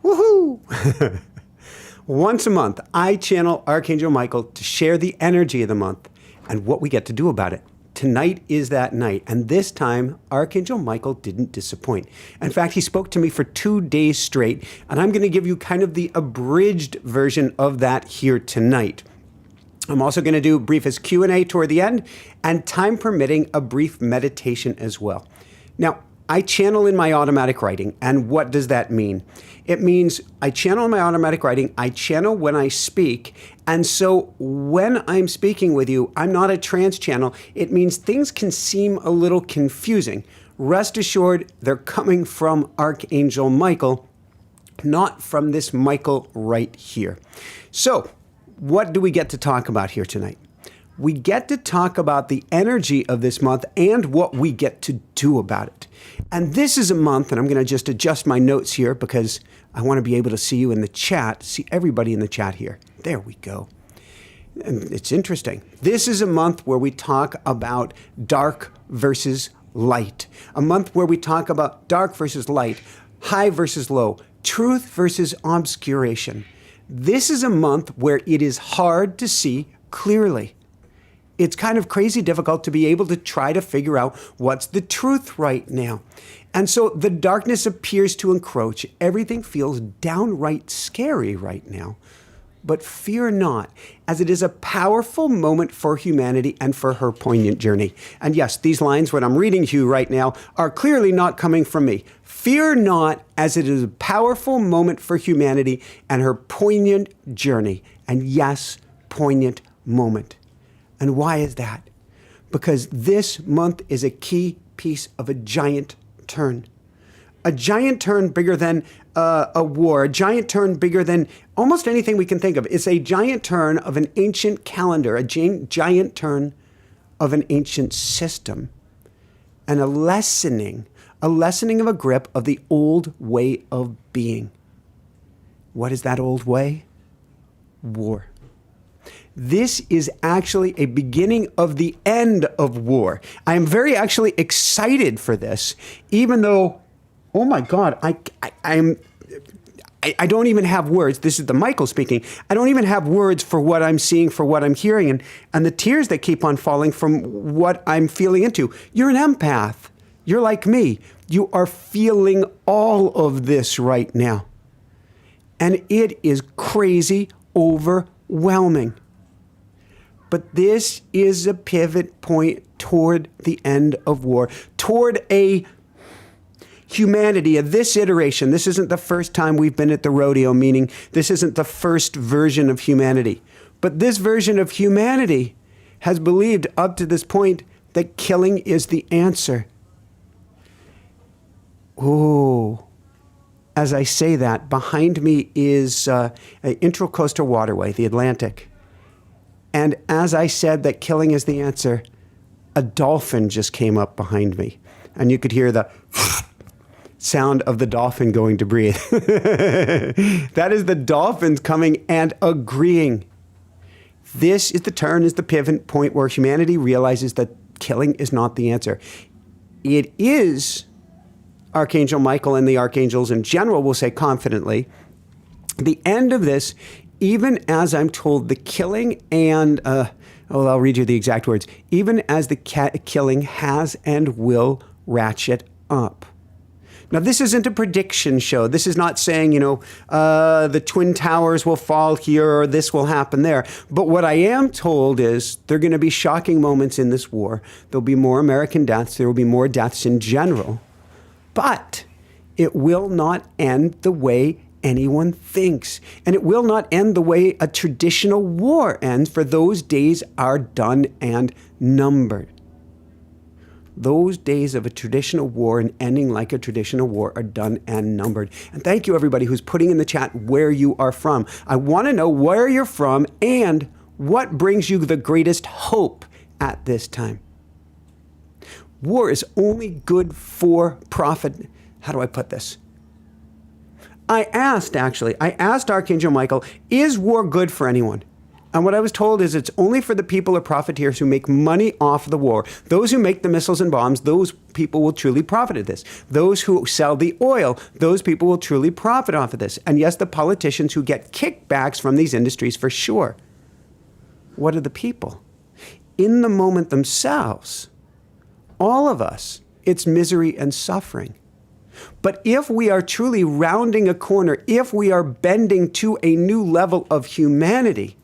Woohoo! Once a month, I channel Archangel Michael to share the energy of the month and what we get to do about it. Tonight is that night, and this time, Archangel Michael didn't disappoint. In fact, he spoke to me for 2 days straight, and I'm going to give you kind of the abridged version of that here tonight. I'm also going to do briefest Q&A toward the end, and time permitting, a brief meditation as well. Now, I channel in my automatic writing, and what does that mean? It means I channel in my automatic writing, I channel when I speak, and so when I'm speaking with you, I'm not a trance channel. It means things can seem a little confusing. Rest assured, they're coming from Archangel Michael, not from this Michael right here. So, what do we get to talk about here tonight? We get to talk about the energy of this month and what we get to do about it. And this is a month, and I'm going to just adjust my notes here because I want to be able to see you in the chat, see everybody in the chat here. There we go. And it's interesting. This is a month where we talk about dark versus light. A month where we talk about dark versus light, high versus low, truth versus obscuration. This is a month where it is hard to see clearly. It's kind of crazy difficult to be able to try to figure out what's the truth right now. And so the darkness appears to encroach. Everything feels downright scary right now. But fear not, as it is a powerful moment for humanity and for her poignant journey. And yes, these lines, what I'm reading to you right now, are clearly not coming from me. Fear not, as it is a powerful moment for humanity and her poignant journey. And yes, poignant moment. And why is that? Because this month is a key piece of a giant turn. A giant turn bigger than a war, a giant turn bigger than almost anything we can think of. It's a giant turn of an ancient calendar, a giant turn of an ancient system, and a lessening of a grip of the old way of being. What is that old way? War. This is actually a beginning of the end of war. I am very actually excited for this, even though, oh my God, I don't even have words. This is the Michael speaking. I don't even have words for what I'm seeing, for what I'm hearing, and the tears that keep on falling from what I'm feeling into. You're an empath. You're like me. You are feeling all of this right now. And it is crazy overwhelming. But this is a pivot point toward the end of war, toward a humanity of this iteration. This isn't the first time we've been at the rodeo, meaning this isn't the first version of humanity. But this version of humanity has believed up to this point that killing is the answer. Oh, as I say that, behind me is an intracoastal waterway, the Atlantic. And as I said that killing is the answer, a dolphin just came up behind me. And you could hear the sound of the dolphin going to breathe. That is the dolphins coming and agreeing. This is the turn, is the pivot point where humanity realizes that killing is not the answer. It is, Archangel Michael and the archangels in general will say confidently, the end of this, even as I'm told the killing and, I'll read you the exact words, even as the killing has and will ratchet up. Now, this isn't a prediction show. This is not saying, the Twin Towers will fall here or this will happen there. But what I am told is there are going to be shocking moments in this war. There'll be more American deaths. There will be more deaths in general. But it will not end the way anyone thinks. And it will not end the way a traditional war ends, for those days are done and numbered. Those days of a traditional war and ending like a traditional war are done and numbered. And thank you, everybody who's putting in the chat where you are from. I want to know where you're from and what brings you the greatest hope at this time. War is only good for profit. How do I put this? I asked Archangel Michael, is war good for anyone? And what I was told is it's only for the people or profiteers who make money off the war. Those who make the missiles and bombs, those people will truly profit of this. Those who sell the oil, those people will truly profit off of this. And yes, the politicians who get kickbacks from these industries for sure. What are the people? In the moment themselves, all of us, it's misery and suffering. But if we are truly rounding a corner, if we are bending to a new level of humanity,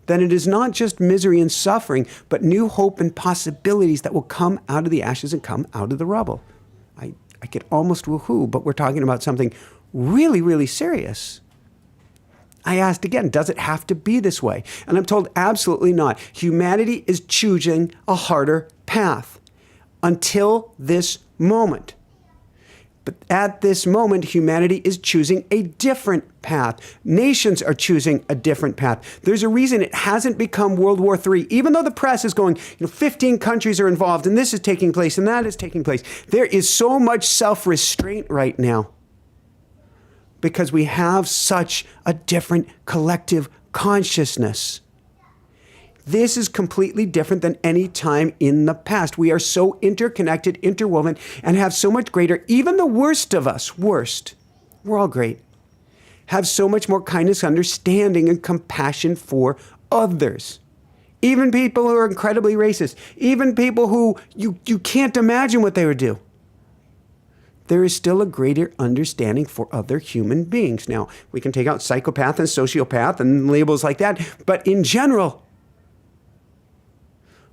then it is not just misery and suffering, but new hope and possibilities that will come out of the ashes and come out of the rubble. I get almost woohoo, but we're talking about something really, really serious. I asked again, does it have to be this way? And I'm told absolutely not. Humanity is choosing a harder path until this moment. But at this moment, humanity is choosing a different path. Nations are choosing a different path. There's a reason it hasn't become World War III, even though the press is going, 15 countries are involved, and this is taking place, and that is taking place. There is so much self-restraint right now because we have such a different collective consciousness. This is completely different than any time in the past. We are so interconnected, interwoven, and have so much greater, even the worst of us, we're all great, have so much more kindness, understanding, and compassion for others. Even people who are incredibly racist, even people who you can't imagine what they would do. There is still a greater understanding for other human beings. Now, we can take out psychopath and sociopath and labels like that, but in general,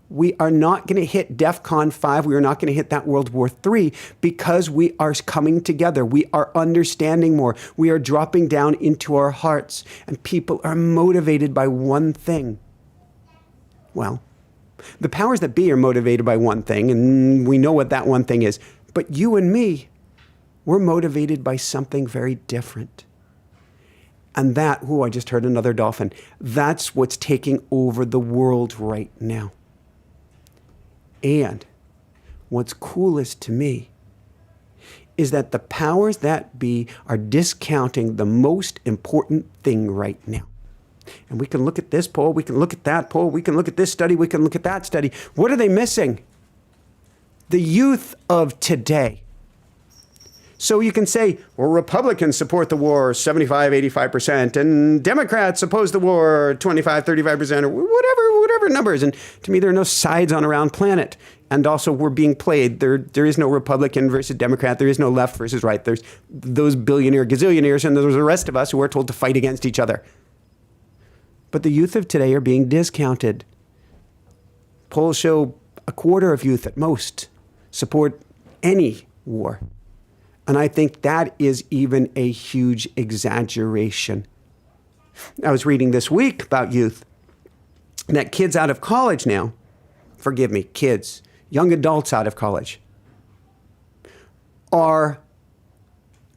we are not going to hit DEFCON 5. We are not going to hit that World War III because we are coming together. We are understanding more. We are dropping down into our hearts. And people are motivated by one thing. Well, the powers that be are motivated by one thing, and we know what that one thing is. But you and me, we're motivated by something very different. And that, I just heard another dolphin. That's what's taking over the world right now. And what's coolest to me is that the powers that be are discounting the most important thing right now. And we can look at this poll, we can look at that poll, we can look at this study, we can look at that study. What are they missing? The youth of today. So you can say, well, Republicans support the war 75, 85%, and Democrats oppose the war 25, 35%, or whatever numbers. And to me, there are no sides on a round planet. And also, we're being played. There is no Republican versus Democrat. There is no left versus right. There's those billionaire gazillionaires, and there's the rest of us who are told to fight against each other. But the youth of today are being discounted. Polls show a quarter of youth at most support any war. And I think that is even a huge exaggeration. I was reading this week about youth, that kids out of college now, forgive me, kids, young adults out of college, are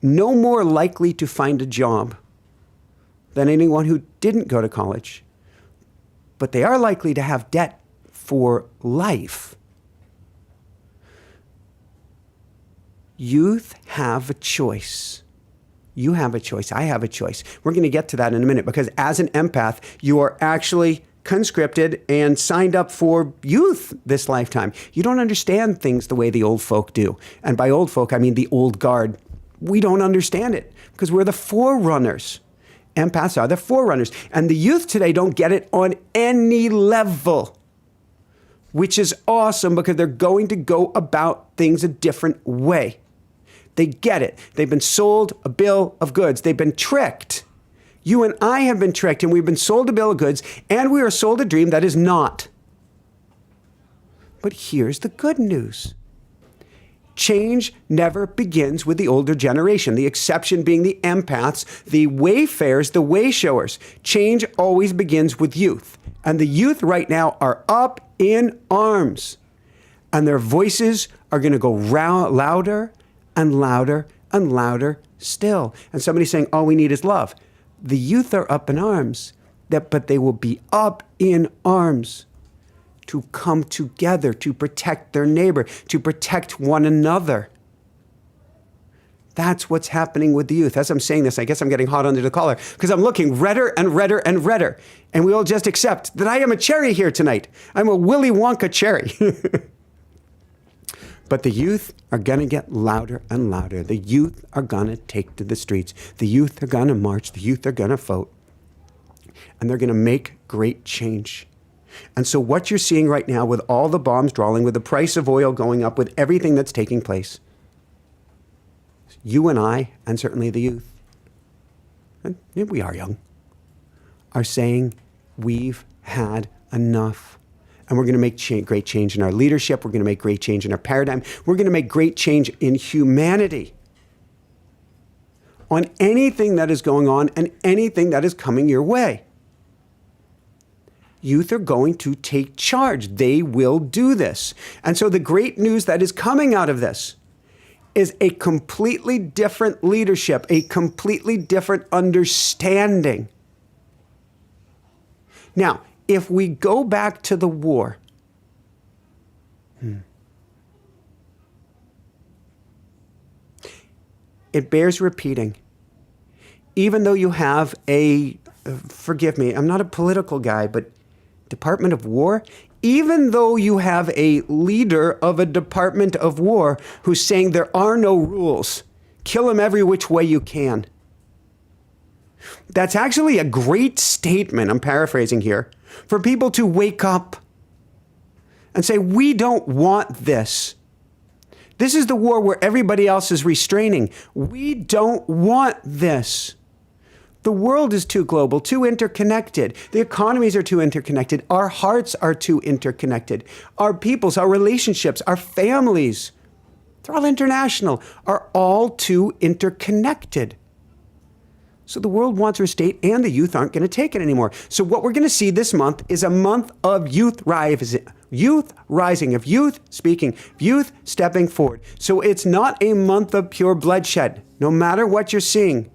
no more likely to find a job than anyone who didn't go to college. But they are likely to have debt for life. Youth have a choice. You have a choice. I have a choice. We're going to get to that in a minute because as an empath, you are actually conscripted and signed up for youth this lifetime. You don't understand things the way the old folk do. And by old folk, I mean the old guard. We don't understand it because we're the forerunners. Empaths are the forerunners. And the youth today don't get it on any level, which is awesome because they're going to go about things a different way. They get it. They've been sold a bill of goods. They've been tricked. You and I have been tricked, and we've been sold a bill of goods, and we are sold a dream that is not. But here's the good news. Change never begins with the older generation, the exception being the empaths, the wayfarers, the wayshowers. Change always begins with youth. And the youth right now are up in arms. And their voices are going to go louder and louder and louder still. And somebody's saying, all we need is love. The youth are up in arms, but they will be up in arms to come together, to protect their neighbor, to protect one another. That's what's happening with the youth. As I'm saying this, I guess I'm getting hot under the collar because I'm looking redder and redder and redder. And we all just accept that I am a cherry here tonight. I'm a Willy Wonka cherry. But the youth are going to get louder and louder. The youth are going to take to the streets. The youth are going to march. The youth are going to vote. And they're going to make great change. And so what you're seeing right now with all the bombs drawing, with the price of oil going up, with everything that's taking place, you and I, and certainly the youth, and we are young, are saying we've had enough. And we're going to make great change in our leadership. We're going to make great change in our paradigm. We're going to make great change in humanity on anything that is going on and anything that is coming your way. Youth are going to take charge. They will do this. And so the great news that is coming out of this is a completely different leadership, a completely different understanding. Now, if we go back to the war, it bears repeating. Even though you have forgive me, I'm not a political guy, but Department of War, even though you have a leader of a Department of War who's saying there are no rules, kill them every which way you can. That's actually a great statement, I'm paraphrasing here, for people to wake up and say, we don't want this. This is the war where everybody else is restraining. We don't want this. The world is too global, too interconnected. The economies are too interconnected. Our hearts are too interconnected. Our peoples, our relationships, our families, they're all international, are all too interconnected. So the world wants our state, and the youth aren't going to take it anymore. So what we're going to see this month is a month of youth rising, of youth speaking, of youth stepping forward. So it's not a month of pure bloodshed, no matter what you're seeing.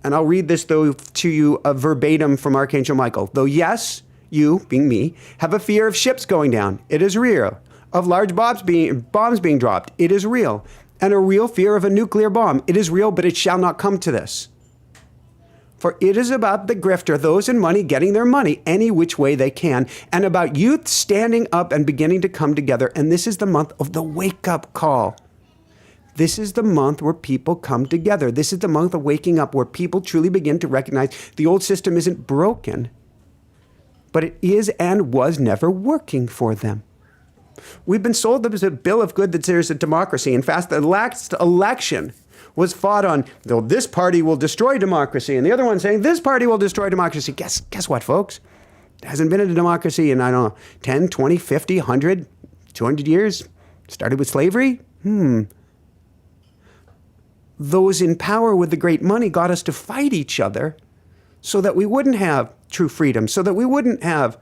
And I'll read this, though, to you verbatim from Archangel Michael. Though, yes, you, being me, have a fear of ships going down. It is real. Of large bombs being dropped. It is real. And a real fear of a nuclear bomb. It is real, but it shall not come to this. For it is about the grifter, those in money getting their money any which way they can, and about youth standing up and beginning to come together. And this is the month of the wake-up call. This is the month where people come together. This is the month of waking up, where people truly begin to recognize the old system isn't broken, but it is and was never working for them. We've been sold there's a bill of good that there's a democracy. In fact, the last election was fought on, though this party will destroy democracy, and the other one saying this party will destroy democracy. Guess what, folks? There hasn't been a democracy in, 10, 20, 50, 100, 200 years. Started with slavery. Those in power with the great money got us to fight each other so that we wouldn't have true freedom, so that we wouldn't have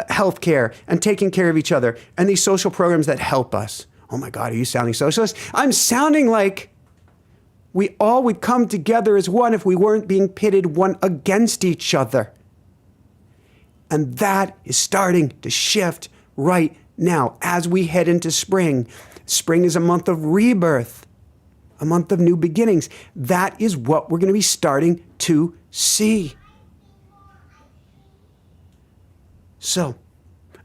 health care and taking care of each other and these social programs that help us. Oh my God, are you sounding socialist? I'm sounding like we all would come together as one if we weren't being pitted one against each other. And that is starting to shift right now as we head into spring. Spring is a month of rebirth, a month of new beginnings. That is what we're going to be starting to see. So,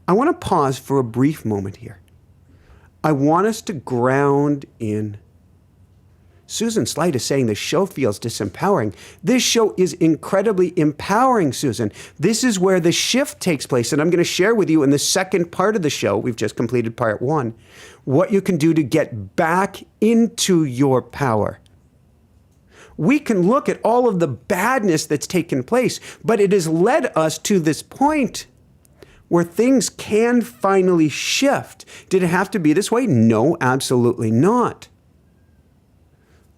I want to pause for a brief moment here. I want us to ground in. Susan Slight is saying the show feels disempowering. This show is incredibly empowering, Susan. This is where the shift takes place, and I'm going to share with you in the second part of the show, we've just completed part 1, what you can do to get back into your power. We can look at all of the badness that's taken place, but it has led us to this point where things can finally shift. Did it have to be this way? No, absolutely not.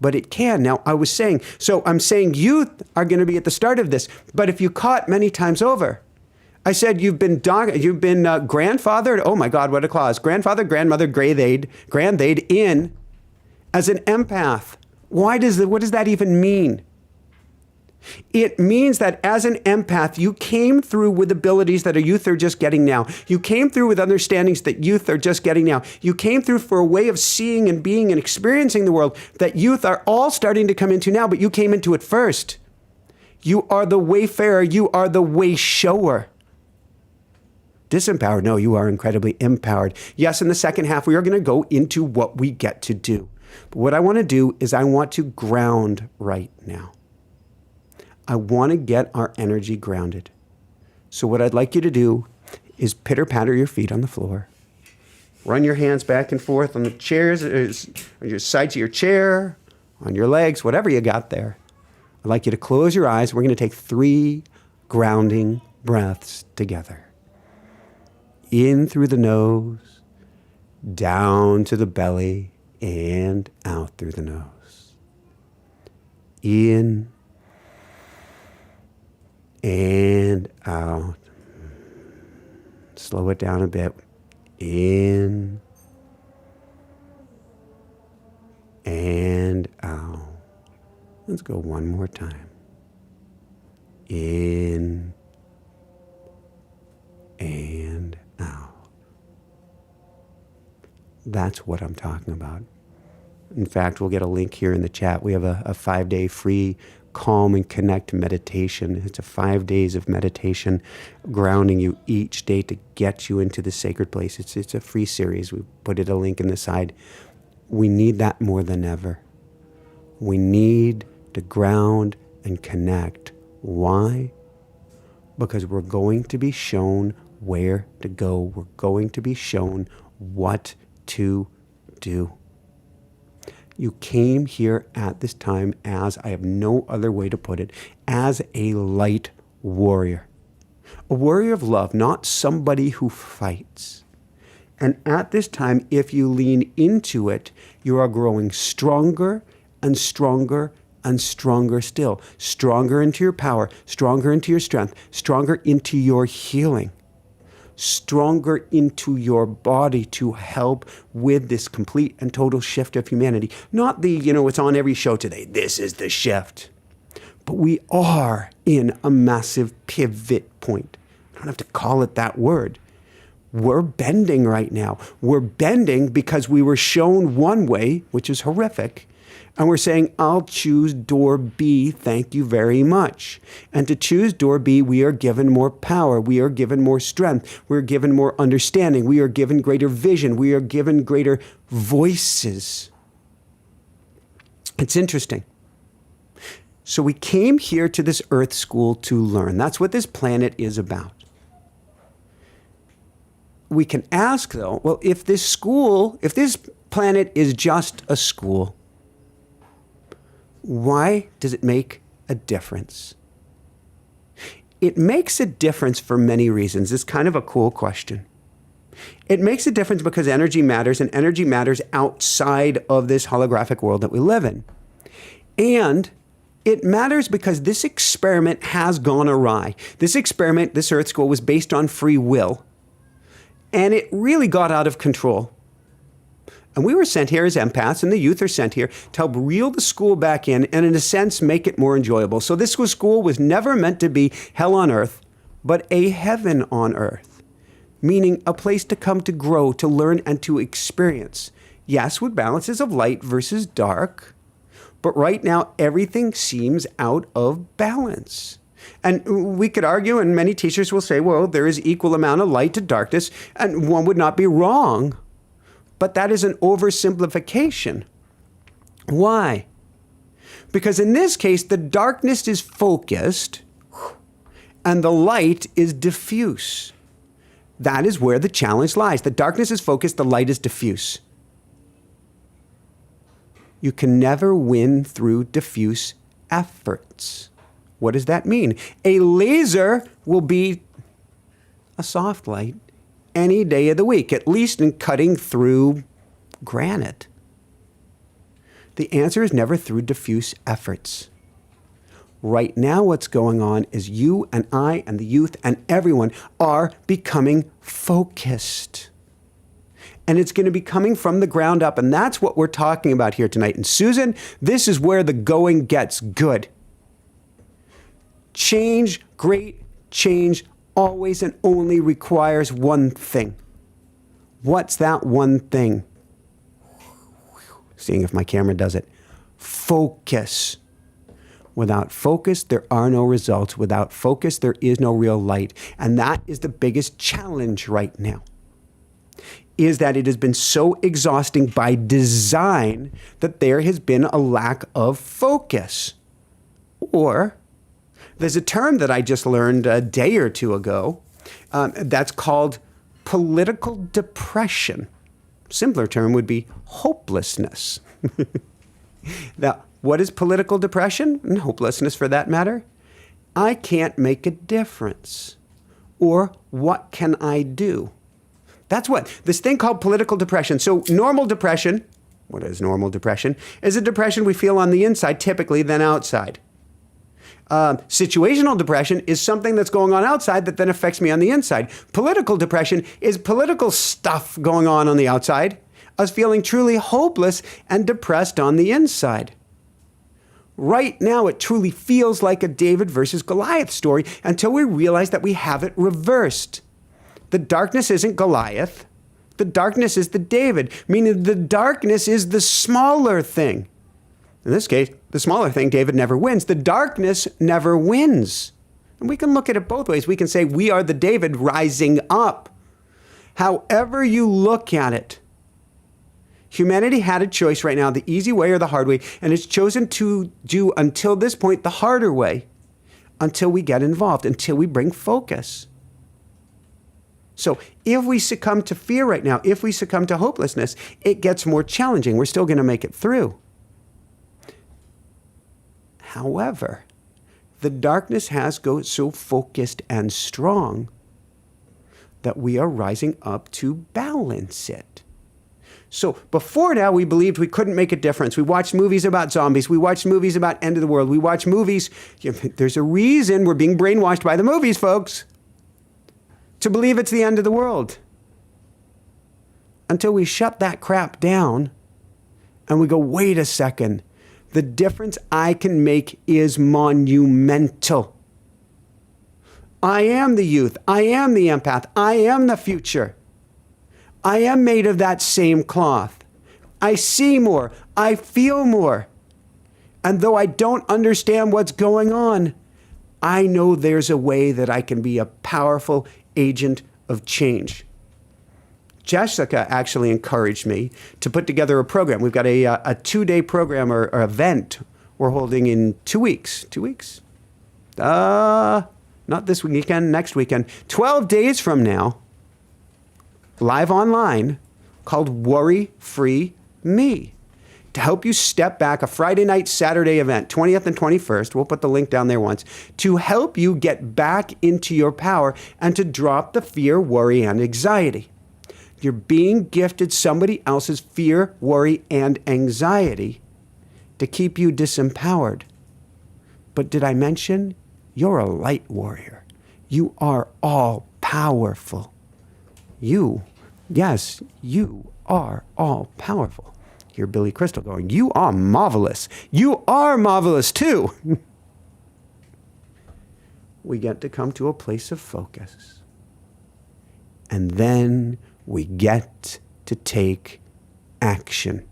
But it can. Now, I'm saying youth are going to be at the start of this, but if you caught many times over, I said you've been grandfathered, oh my God, what a clause, grandfather, grandmother, grandade in as an empath. What does that even mean? It means that as an empath, you came through with abilities that a youth are just getting now. You came through with understandings that youth are just getting now. You came through for a way of seeing and being and experiencing the world that youth are all starting to come into now, but you came into it first. You are the wayfarer. You are the way shower. Disempowered? No, you are incredibly empowered. Yes, in the second half, we are going to go into what we get to do. But what I want to do is I want to ground right now. I want to get our energy grounded. So what I'd like you to do is pitter-patter your feet on the floor. Run your hands back and forth on the chairs, on your sides of your chair, on your legs, whatever you got there. I'd like you to close your eyes. We're going to take 3 grounding breaths together. In through the nose, down to the belly, and out through the nose. In and out. Slow it down a bit. In and out. Let's go one more time. In and out. That's what I'm talking about. In fact, we'll get a link here in the chat. We have a 5-day free Calm and Connect meditation. It's a 5 days of meditation, grounding you each day to get you into the sacred place. It's a free series. We put a link in the side. We need that more than ever. We need to ground and connect. Why? Because we're going to be shown where to go. We're going to be shown what to do. You came here at this time as, I have no other way to put it, as a light warrior. A warrior of love, not somebody who fights. And at this time, if you lean into it, you are growing stronger and stronger and stronger still. Stronger into your power, stronger into your strength, stronger into your healing. Stronger into your body to help with this complete and total shift of humanity. Not the, it's on every show today. This is the shift. But we are in a massive pivot point. I don't have to call it that word. We're bending right now. We're bending because we were shown one way, which is horrific. And we're saying, I'll choose door B, thank you very much. And to choose door B, we are given more power. We are given more strength. We're given more understanding. We are given greater vision. We are given greater voices. It's interesting. So we came here to this earth school to learn. That's what this planet is about. We can ask, though, well, if this planet is just a school, why does it make a difference? It makes a difference for many reasons. It's kind of a cool question. It makes a difference because energy matters, and energy matters outside of this holographic world that we live in. And it matters because this experiment has gone awry. This experiment, this Earth School, was based on free will, and it really got out of control. And we were sent here as empaths, and the youth are sent here to help reel the school back in and, in a sense, make it more enjoyable. So this school was never meant to be hell on earth, but a heaven on earth, meaning a place to come to grow, to learn, and to experience. Yes, with balances of light versus dark, but right now everything seems out of balance. And we could argue, and many teachers will say, well, there is equal amount of light to darkness, and one would not be wrong. But that is an oversimplification. Why? Because in this case, the darkness is focused and the light is diffuse. That is where the challenge lies. The darkness is focused, the light is diffuse. You can never win through diffuse efforts. What does that mean? A laser will be a soft light any day of the week, at least in cutting through granite. The answer is never through diffuse efforts. Right now, what's going on is you and I and the youth and everyone are becoming focused. And it's going to be coming from the ground up, and that's what we're talking about here tonight. And Susan, this is where the going gets good. Change, great change, always and only requires one thing. What's that one thing? Seeing if my camera does it. Focus. Without focus, there are no results. Without focus, there is no real light. And that is the biggest challenge right now, is that it has been so exhausting by design that there has been a lack of focus. Or there's a term that I just learned a day or two ago that's called political depression. Simpler term would be hopelessness. Now, what is political depression and hopelessness for that matter? I can't make a difference. Or what can I do? That's what this thing called political depression. So normal depression, what is normal depression? Is a depression we feel on the inside typically than outside. Situational depression is something that's going on outside that then affects me on the inside. Political depression is political stuff going on the outside, us feeling truly hopeless and depressed on the inside. Right now, it truly feels like a David versus Goliath story until we realize that we have it reversed. The darkness isn't Goliath. The darkness is the David, meaning the darkness is the smaller thing. In this case, the smaller thing, David never wins. The darkness never wins. And we can look at it both ways. We can say we are the David rising up. However you look at it, humanity had a choice right now, the easy way or the hard way, and it's chosen to do, until this point, the harder way, until we get involved, until we bring focus. So if we succumb to fear right now, if we succumb to hopelessness, it gets more challenging. We're still going to make it through. However, the darkness has got so focused and strong that we are rising up to balance it. So before now, we believed we couldn't make a difference. We watched movies about zombies. We watched movies about end of the world. We watched movies. There's a reason we're being brainwashed by the movies, folks, to believe it's the end of the world. Until we shut that crap down and we go, wait a second. The difference I can make is monumental. I am the youth. I am the empath. I am the future. I am made of that same cloth. I see more. I feel more. And though I don't understand what's going on, I know there's a way that I can be a powerful agent of change. Jessica actually encouraged me to put together a program. We've got a 2-day program or event we're holding in 2 weeks. 2 weeks? Not this weekend, next weekend. 12 days from now, live online, called Worry Free Me. To help you step back, a Friday night, Saturday event, 20th and 21st, we'll put the link down there once, to help you get back into your power and to drop the fear, worry, and anxiety. You're being gifted somebody else's fear, worry, and anxiety to keep you disempowered. But did I mention you're a light warrior? You are all powerful. Yes, you are all powerful. Hear Billy Crystal going, you are marvelous. You are marvelous too. We get to come to a place of focus. And then we get to take action.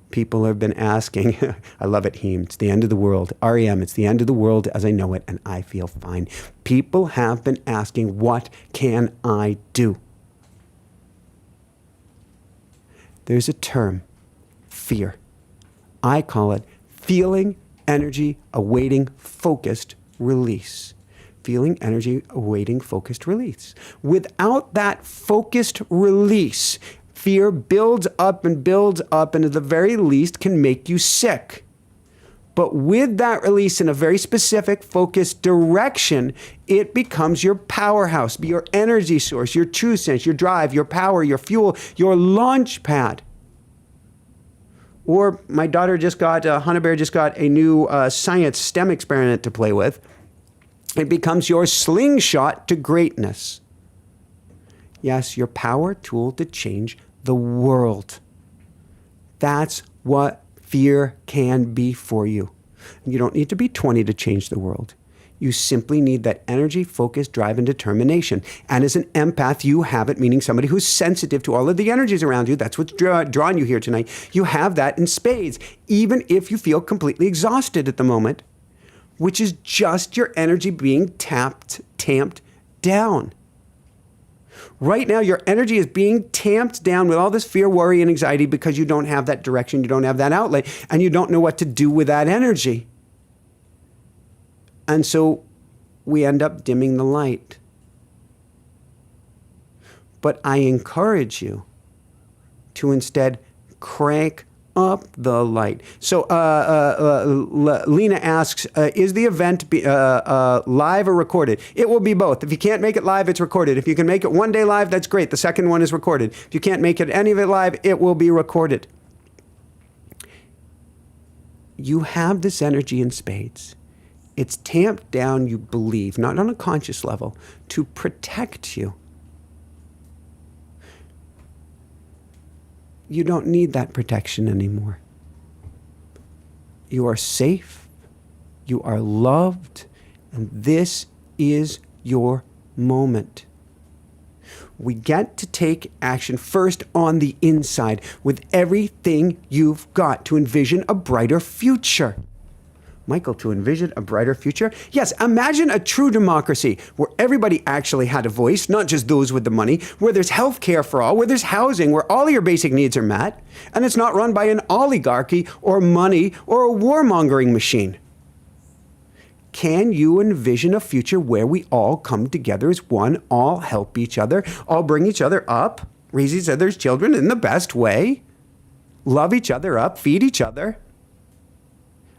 People have been asking, I love it, Heem, it's the end of the world. REM, it's the end of the world as I know it, and I feel fine. People have been asking, what can I do? There's a term, fear. I call it feeling, energy, awaiting, focused release. Feeling, energy, awaiting, focused release. Without that focused release, fear builds up and at the very least can make you sick. But with that release in a very specific, focused direction, it becomes your powerhouse, your energy source, your true sense, your drive, your power, your fuel, your launch pad. Or my daughter Hannah Bear just got a new science STEM experiment to play with. It becomes your slingshot to greatness. Yes, your power tool to change the world. That's what fear can be for you. You don't need to be 20 to change the world. You simply need that energy, focus, drive, and determination. And as an empath, you have it, meaning somebody who's sensitive to all of the energies around you. That's what's drawn you here tonight. You have that in spades, even if you feel completely exhausted at the moment, which is just your energy being tamped down. Right now, your energy is being tamped down with all this fear, worry, and anxiety because you don't have that direction, you don't have that outlet, and you don't know what to do with that energy. And so we end up dimming the light. But I encourage you to instead crank up the light. So Lena asks, is the event live or recorded? It will be both. If you can't make it live, it's recorded. If you can make it one day live, that's great. The second one is recorded. If you can't make any of it live, it will be recorded. You have this energy in spades. It's tamped down, you believe, not on a conscious level, to protect you. You don't need that protection anymore. You are safe, you are loved, and this is your moment. We get to take action first on the inside with everything you've got to envision a brighter future. Michael, to envision a brighter future? Yes, imagine a true democracy where everybody actually had a voice, not just those with the money, where there's health care for all, where there's housing, where all of your basic needs are met, and it's not run by an oligarchy or money or a warmongering machine. Can you envision a future where we all come together as one, all help each other, all bring each other up, raise each other's children in the best way, love each other up, feed each other,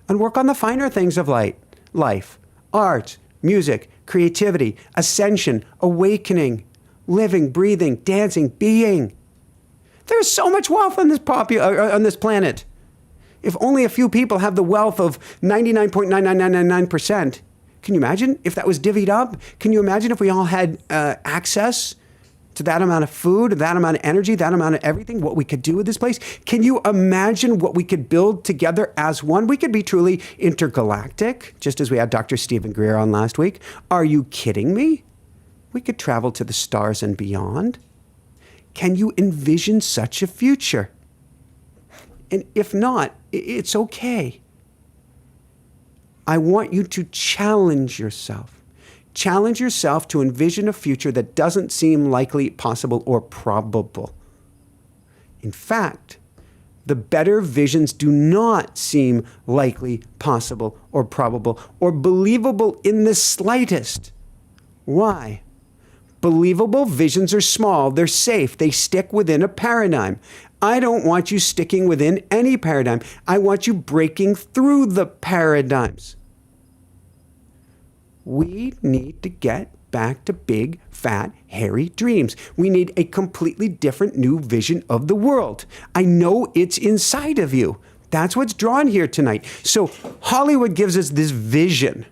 and work on the finer things of life, art, music, creativity, ascension, awakening, living, breathing, dancing, being. There's so much wealth on this planet. If only a few people have the wealth of 99.99999%. Can you imagine if that was divvied up? Can you imagine if we all had access to that amount of food, that amount of energy, that amount of everything, what we could do with this place? Can you imagine what we could build together as one? We could be truly intergalactic, just as we had Dr. Stephen Greer on last week. Are you kidding me? We could travel to the stars and beyond. Can you envision such a future? And if not, it's okay. I want you to challenge yourself. Challenge yourself to envision a future that doesn't seem likely, possible, or probable. In fact, the better visions do not seem likely, possible, or probable, or believable in the slightest. Why? Believable visions are small, they're safe, they stick within a paradigm. I don't want you sticking within any paradigm. I want you breaking through the paradigms. We need to get back to big, fat, hairy dreams. We need a completely different new vision of the world. I know it's inside of you. That's what's drawn here tonight. So Hollywood gives us this vision,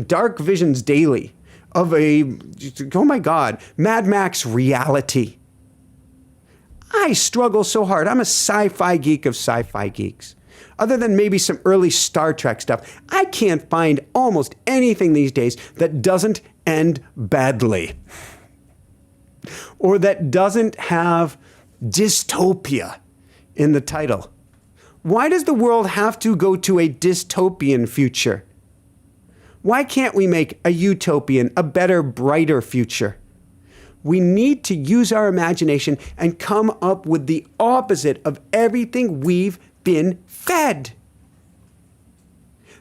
dark visions daily of oh my God, Mad Max reality. I struggle so hard. I'm a sci-fi geek of sci-fi geeks. Other than maybe some early Star Trek stuff, I can't find almost anything these days that doesn't end badly. Or that doesn't have dystopia in the title. Why does the world have to go to a dystopian future? Why can't we make a utopian, a better, brighter future? We need to use our imagination and come up with the opposite of everything we've been fed.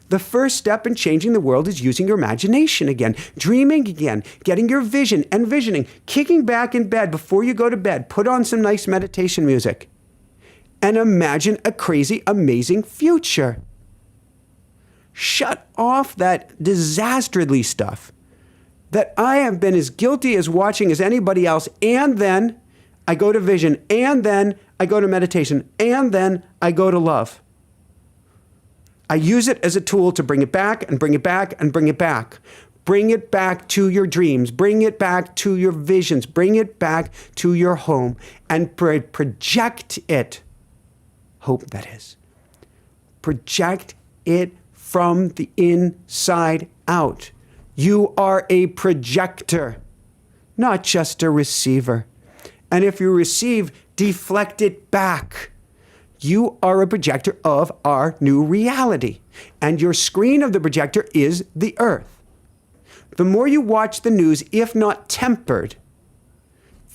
The first step in changing the world is using your imagination again, dreaming again, getting your vision, envisioning, kicking back in bed before you go to bed, put on some nice meditation music, and imagine a crazy, amazing future. Shut off that disastardly stuff that I have been as guilty as watching as anybody else, and then I go to vision, and then I go to meditation, and then I go to love. I use it as a tool to bring it back and bring it back and bring it back. Bring it back to your dreams. Bring it back to your visions. Bring it back to your home and project it. Hope, that is. Project it from the inside out. You are a projector, not just a receiver. And if you receive, deflect it back. You are a projector of our new reality. And your screen of the projector is the earth. The more you watch the news, if not tempered,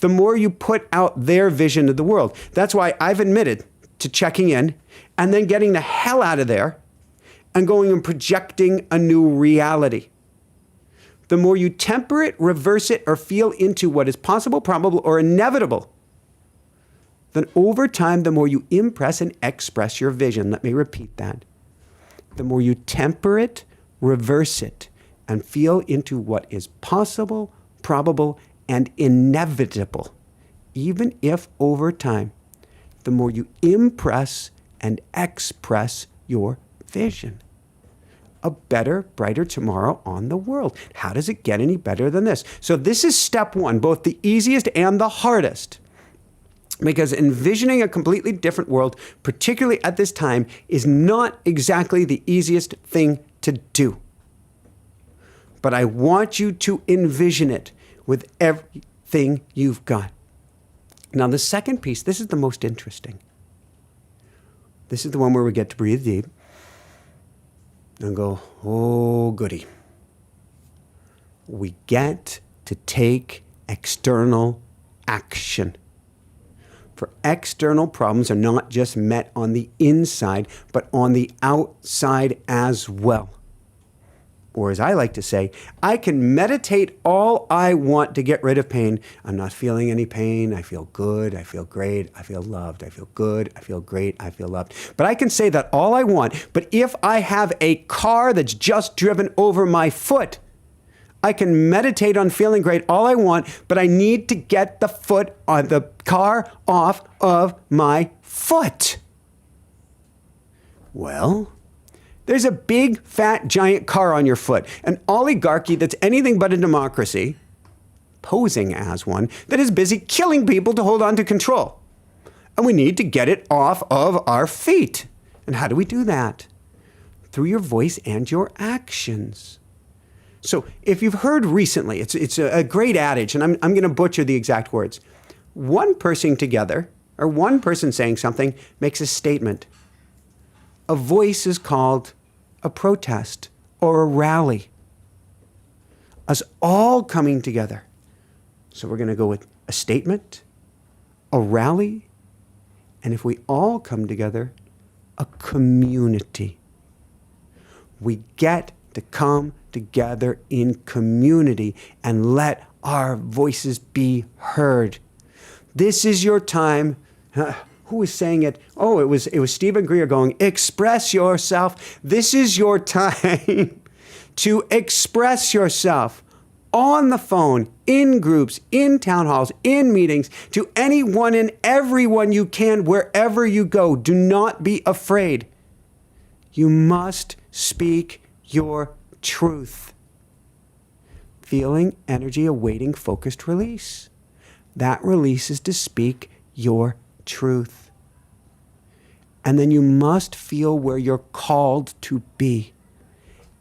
the more you put out their vision of the world. That's why I've admitted to checking in and then getting the hell out of there and going and projecting a new reality. The more you temper it, reverse it, or feel into what is possible, probable, or inevitable, then over time, the more you impress and express your vision. Let me repeat that. The more you temper it, reverse it, and feel into what is possible, probable, and inevitable, even if over time, the more you impress and express your vision. A better, brighter tomorrow on the world. How does it get any better than this? So this is step one, both the easiest and the hardest. Because envisioning a completely different world, particularly at this time, is not exactly the easiest thing to do. But I want you to envision it with everything you've got. Now, the second piece, this is the most interesting. This is the one where we get to breathe deep and go, oh, goody. We get to take external action. For external problems are not just met on the inside, but on the outside as well. Or as I like to say, I can meditate all I want to get rid of pain. I'm not feeling any pain. I feel good. I feel great. I feel loved. I feel good. I feel great. I feel loved. But I can say that all I want. But if I have a car that's just driven over my foot, I can meditate on feeling great all I want, but I need to get the foot on the car off of my foot. Well, there's a big, fat, giant car on your foot, an oligarchy that's anything but a democracy, posing as one, that is busy killing people to hold on to control. And we need to get it off of our feet. And how do we do that? Through your voice and your actions. So if you've heard recently, it's a great adage, and I'm going to butcher the exact words. One person together, or one person saying something, makes a statement. A voice is called a protest or a rally. Us all coming together. So we're going to go with a statement, a rally, and if we all come together, a community. We get to come together in community and let our voices be heard. This is your time. Who was saying it? Oh, it was Stephen Greer going, express yourself. This is your time to express yourself on the phone, in groups, in town halls, in meetings, to anyone and everyone you can, wherever you go. Do not be afraid. You must speak your truth. Feeling, energy, awaiting, focused release. That release is to speak your truth. And then you must feel where you're called to be.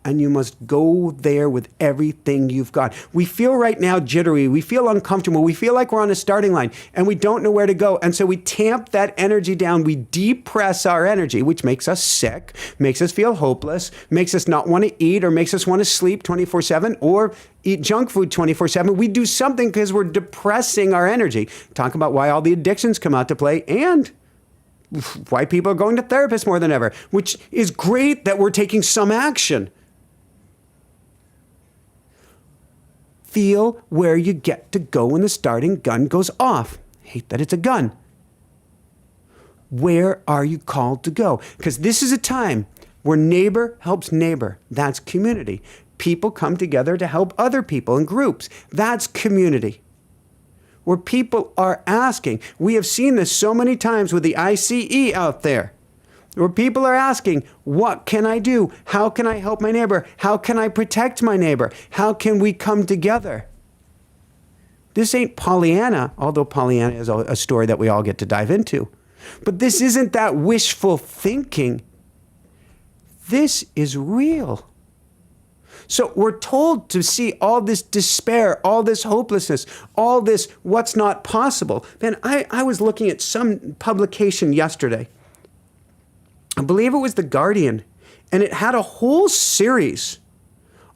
And you must go there with everything you've got. We feel right now jittery. We feel uncomfortable. We feel like we're on a starting line and we don't know where to go. And so we tamp that energy down. We depress our energy, which makes us sick, makes us feel hopeless, makes us not want to eat, or makes us want to sleep 24/7 or eat junk food 24/7. We do something because we're depressing our energy. Talk about why all the addictions come out to play and why people are going to therapists more than ever, which is great that we're taking some action. Feel where you get to go when the starting gun goes off. Hate that it's a gun. Where are you called to go? Because this is a time where neighbor helps neighbor. That's community. People come together to help other people in groups. That's community. Where people are asking. We have seen this so many times with the ICE out there. Where people are asking, what can I do? How can I help my neighbor? How can I protect my neighbor? How can we come together? This ain't Pollyanna, although Pollyanna is a story that we all get to dive into. But this isn't that wishful thinking. This is real. So we're told to see all this despair, all this hopelessness, all this what's not possible. Man, I was looking at some publication yesterday. I believe it was The Guardian, and it had a whole series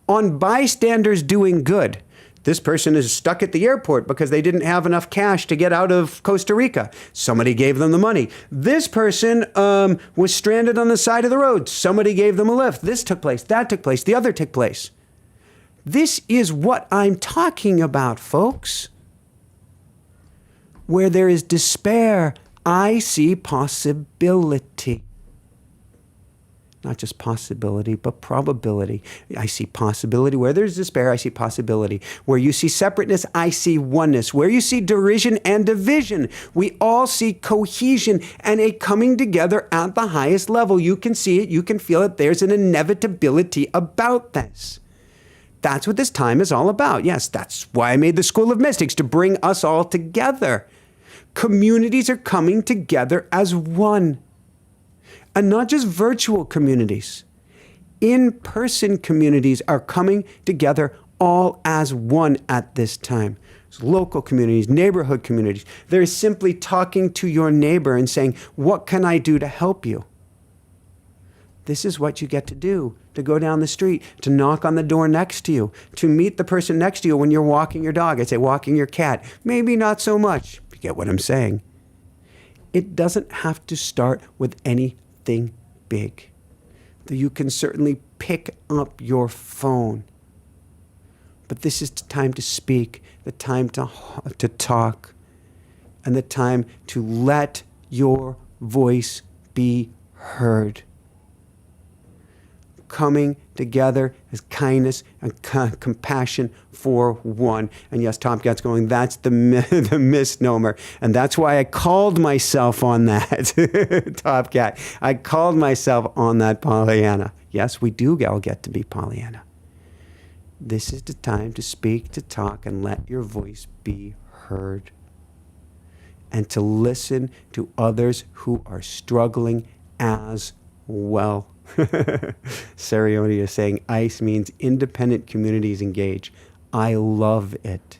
on bystanders doing good. This person is stuck at the airport because they didn't have enough cash to get out of Costa Rica. Somebody gave them the money. This person was stranded on the side of the road. Somebody gave them a lift. This took place, that took place, the other took place. This is what I'm talking about, folks. Where there is despair, I see possibility. Not just possibility, but probability. I see possibility. Where there's despair, I see possibility. Where you see separateness, I see oneness. Where you see derision and division, we all see cohesion and a coming together at the highest level. You can see it, you can feel it. There's an inevitability about this. That's what this time is all about. Yes, that's why I made the School of Mystics, to bring us all together. Communities are coming together as one. And not just virtual communities. In-person communities are coming together all as one at this time. It's local communities, neighborhood communities. They're simply talking to your neighbor and saying, what can I do to help you? This is what you get to do, to go down the street, to knock on the door next to you, to meet the person next to you when you're walking your dog. I say walking your cat. Maybe not so much. You get what I'm saying. It doesn't have to start with anything big. Though you can certainly pick up your phone. But this is the time to speak, the time to talk, and the time to let your voice be heard. Coming together as kindness and compassion for one. And yes, Tom gets going, that's the misnomer. And that's why I called myself on that, Top Cat. I called myself on that Pollyanna. Yes, we do all get to be Pollyanna. This is the time to speak, to talk, and let your voice be heard. And to listen to others who are struggling as well. Sarioni is saying ICE means independent communities engage. I love it.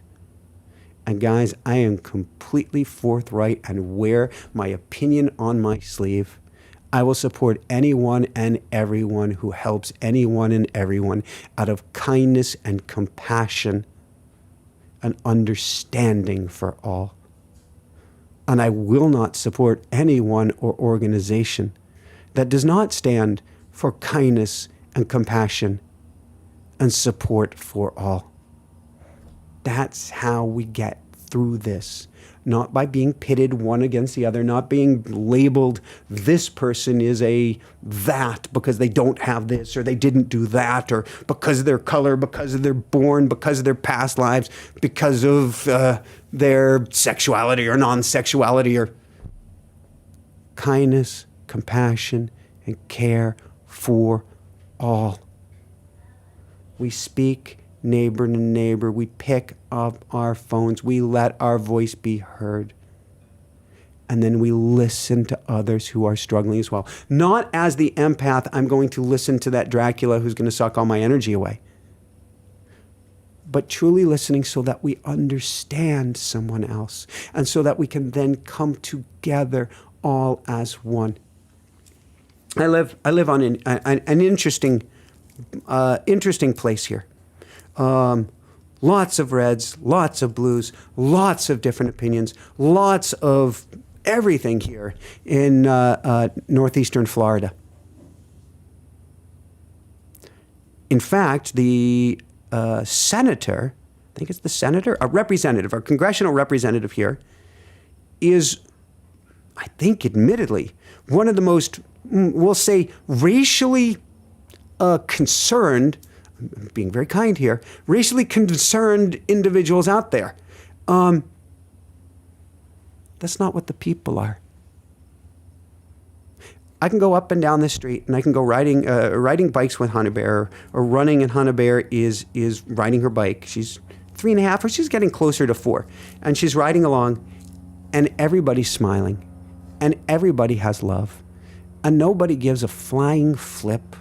And guys, I am completely forthright and wear my opinion on my sleeve. I will support anyone and everyone who helps anyone and everyone out of kindness and compassion and understanding for all. And I will not support anyone or organization that does not stand for kindness and compassion and support for all. That's how we get through this. Not by being pitted one against the other, not being labeled, this person is a that because they don't have this or they didn't do that, or because of their color, because of their born, because of their past lives, because of their sexuality or non-sexuality, or kindness, compassion, and care for all. We speak neighbor to neighbor. We pick up our phones. We let our voice be heard. And then we listen to others who are struggling as well. Not as the empath, I'm going to listen to that Dracula who's going to suck all my energy away. But truly listening so that we understand someone else. And so that we can then come together all as one. I live on an interesting place here. Lots of reds, lots of blues, lots of different opinions, lots of everything here in northeastern Florida. In fact, the senator, I think it's the senator, a representative, a congressional representative here, is, I think admittedly, one of the most, we'll say, racially concerned, I'm being very kind here, racially concerned individuals out there. That's not what the people are. I can go up and down the street, and I can go riding bikes with Hannah Bear, or running, and Hannah Bear is riding her bike. She's 3.5, or she's getting closer to 4, and she's riding along, and everybody's smiling, and everybody has love, and nobody gives a flying flip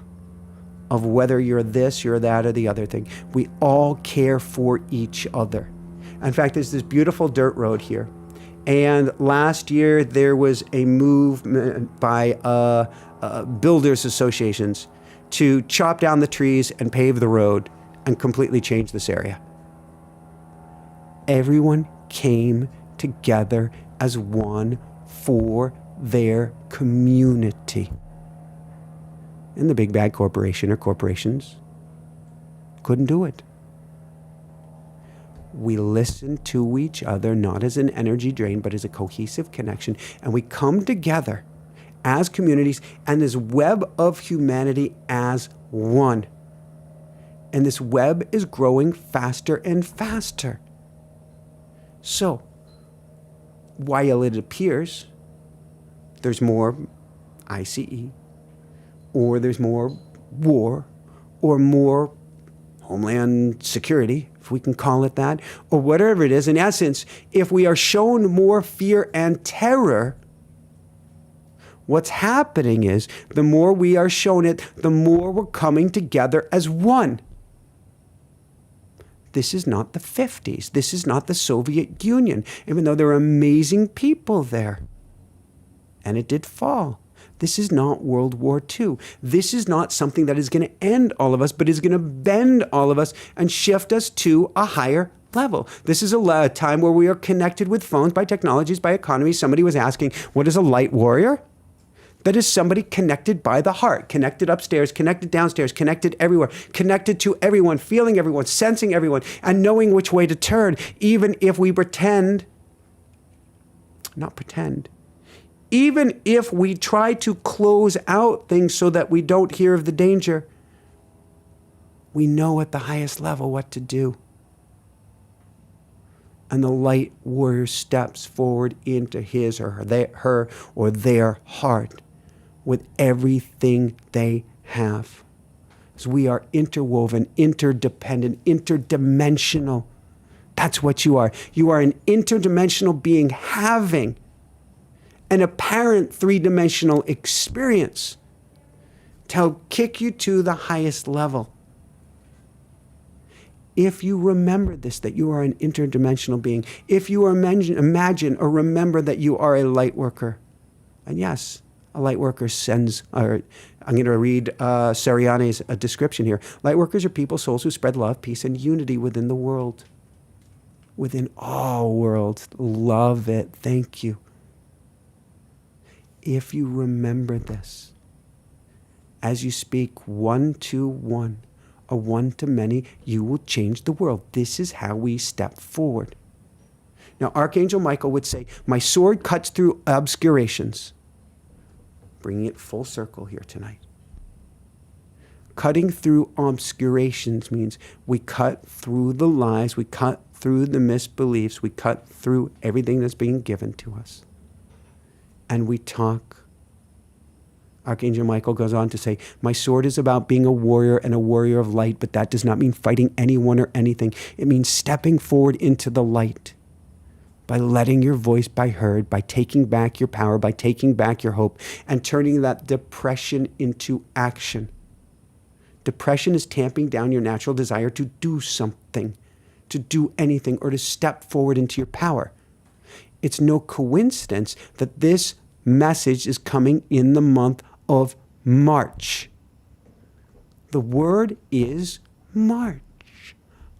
of whether you're this, you're that, or the other thing. We all care for each other. In fact, there's this beautiful dirt road here. And last year, there was a movement by builders associations to chop down the trees and pave the road and completely change this area. Everyone came together as one for their community. And the big bad corporation or corporations couldn't do it. We listen to each other, not as an energy drain, but as a cohesive connection. And we come together as communities and this web of humanity as one. And this web is growing faster and faster. So, while it appears there's more ICE, or there's more war, or more homeland security, if we can call it that, or whatever it is, in essence, if we are shown more fear and terror, what's happening is the more we are shown it, the more we're coming together as one. This is not the 50s. This is not the Soviet Union, even though there are amazing people there. And it did fall. This is not World War II. This is not something that is going to end all of us, but is going to bend all of us and shift us to a higher level. This is a time where we are connected with phones, by technologies, by economies. Somebody was asking, what is a light warrior? That is somebody connected by the heart, connected upstairs, connected downstairs, connected everywhere, connected to everyone, feeling everyone, sensing everyone, and knowing which way to turn, even if we even if we try to close out things so that we don't hear of the danger, we know at the highest level what to do. And the light warrior steps forward into his or her or their heart with everything they have. So we are interwoven, interdependent, interdimensional. That's what you are. You are an interdimensional being having an apparent three-dimensional experience to help kick you to the highest level. If you remember this, that you are an interdimensional being, if you imagine or remember that you are a light worker, and yes, a light worker sends, or I'm going to read Sariane's description here. Light workers are people, souls who spread love, peace, and unity within the world. Within all worlds. Love it. Thank you. If you remember this, as you speak one to one, or one to many, you will change the world. This is how we step forward. Now, Archangel Michael would say, my sword cuts through obscurations. Bringing it full circle here tonight. Cutting through obscurations means we cut through the lies, we cut through the misbeliefs, we cut through everything that's being given to us. And we talk. Archangel Michael goes on to say, my sword is about being a warrior and a warrior of light, but that does not mean fighting anyone or anything. It means stepping forward into the light by letting your voice be heard, by taking back your power, by taking back your hope, and turning that depression into action. Depression is tamping down your natural desire to do something, to do anything, or to step forward into your power. It's no coincidence that this message is coming in the month of March. The word is March.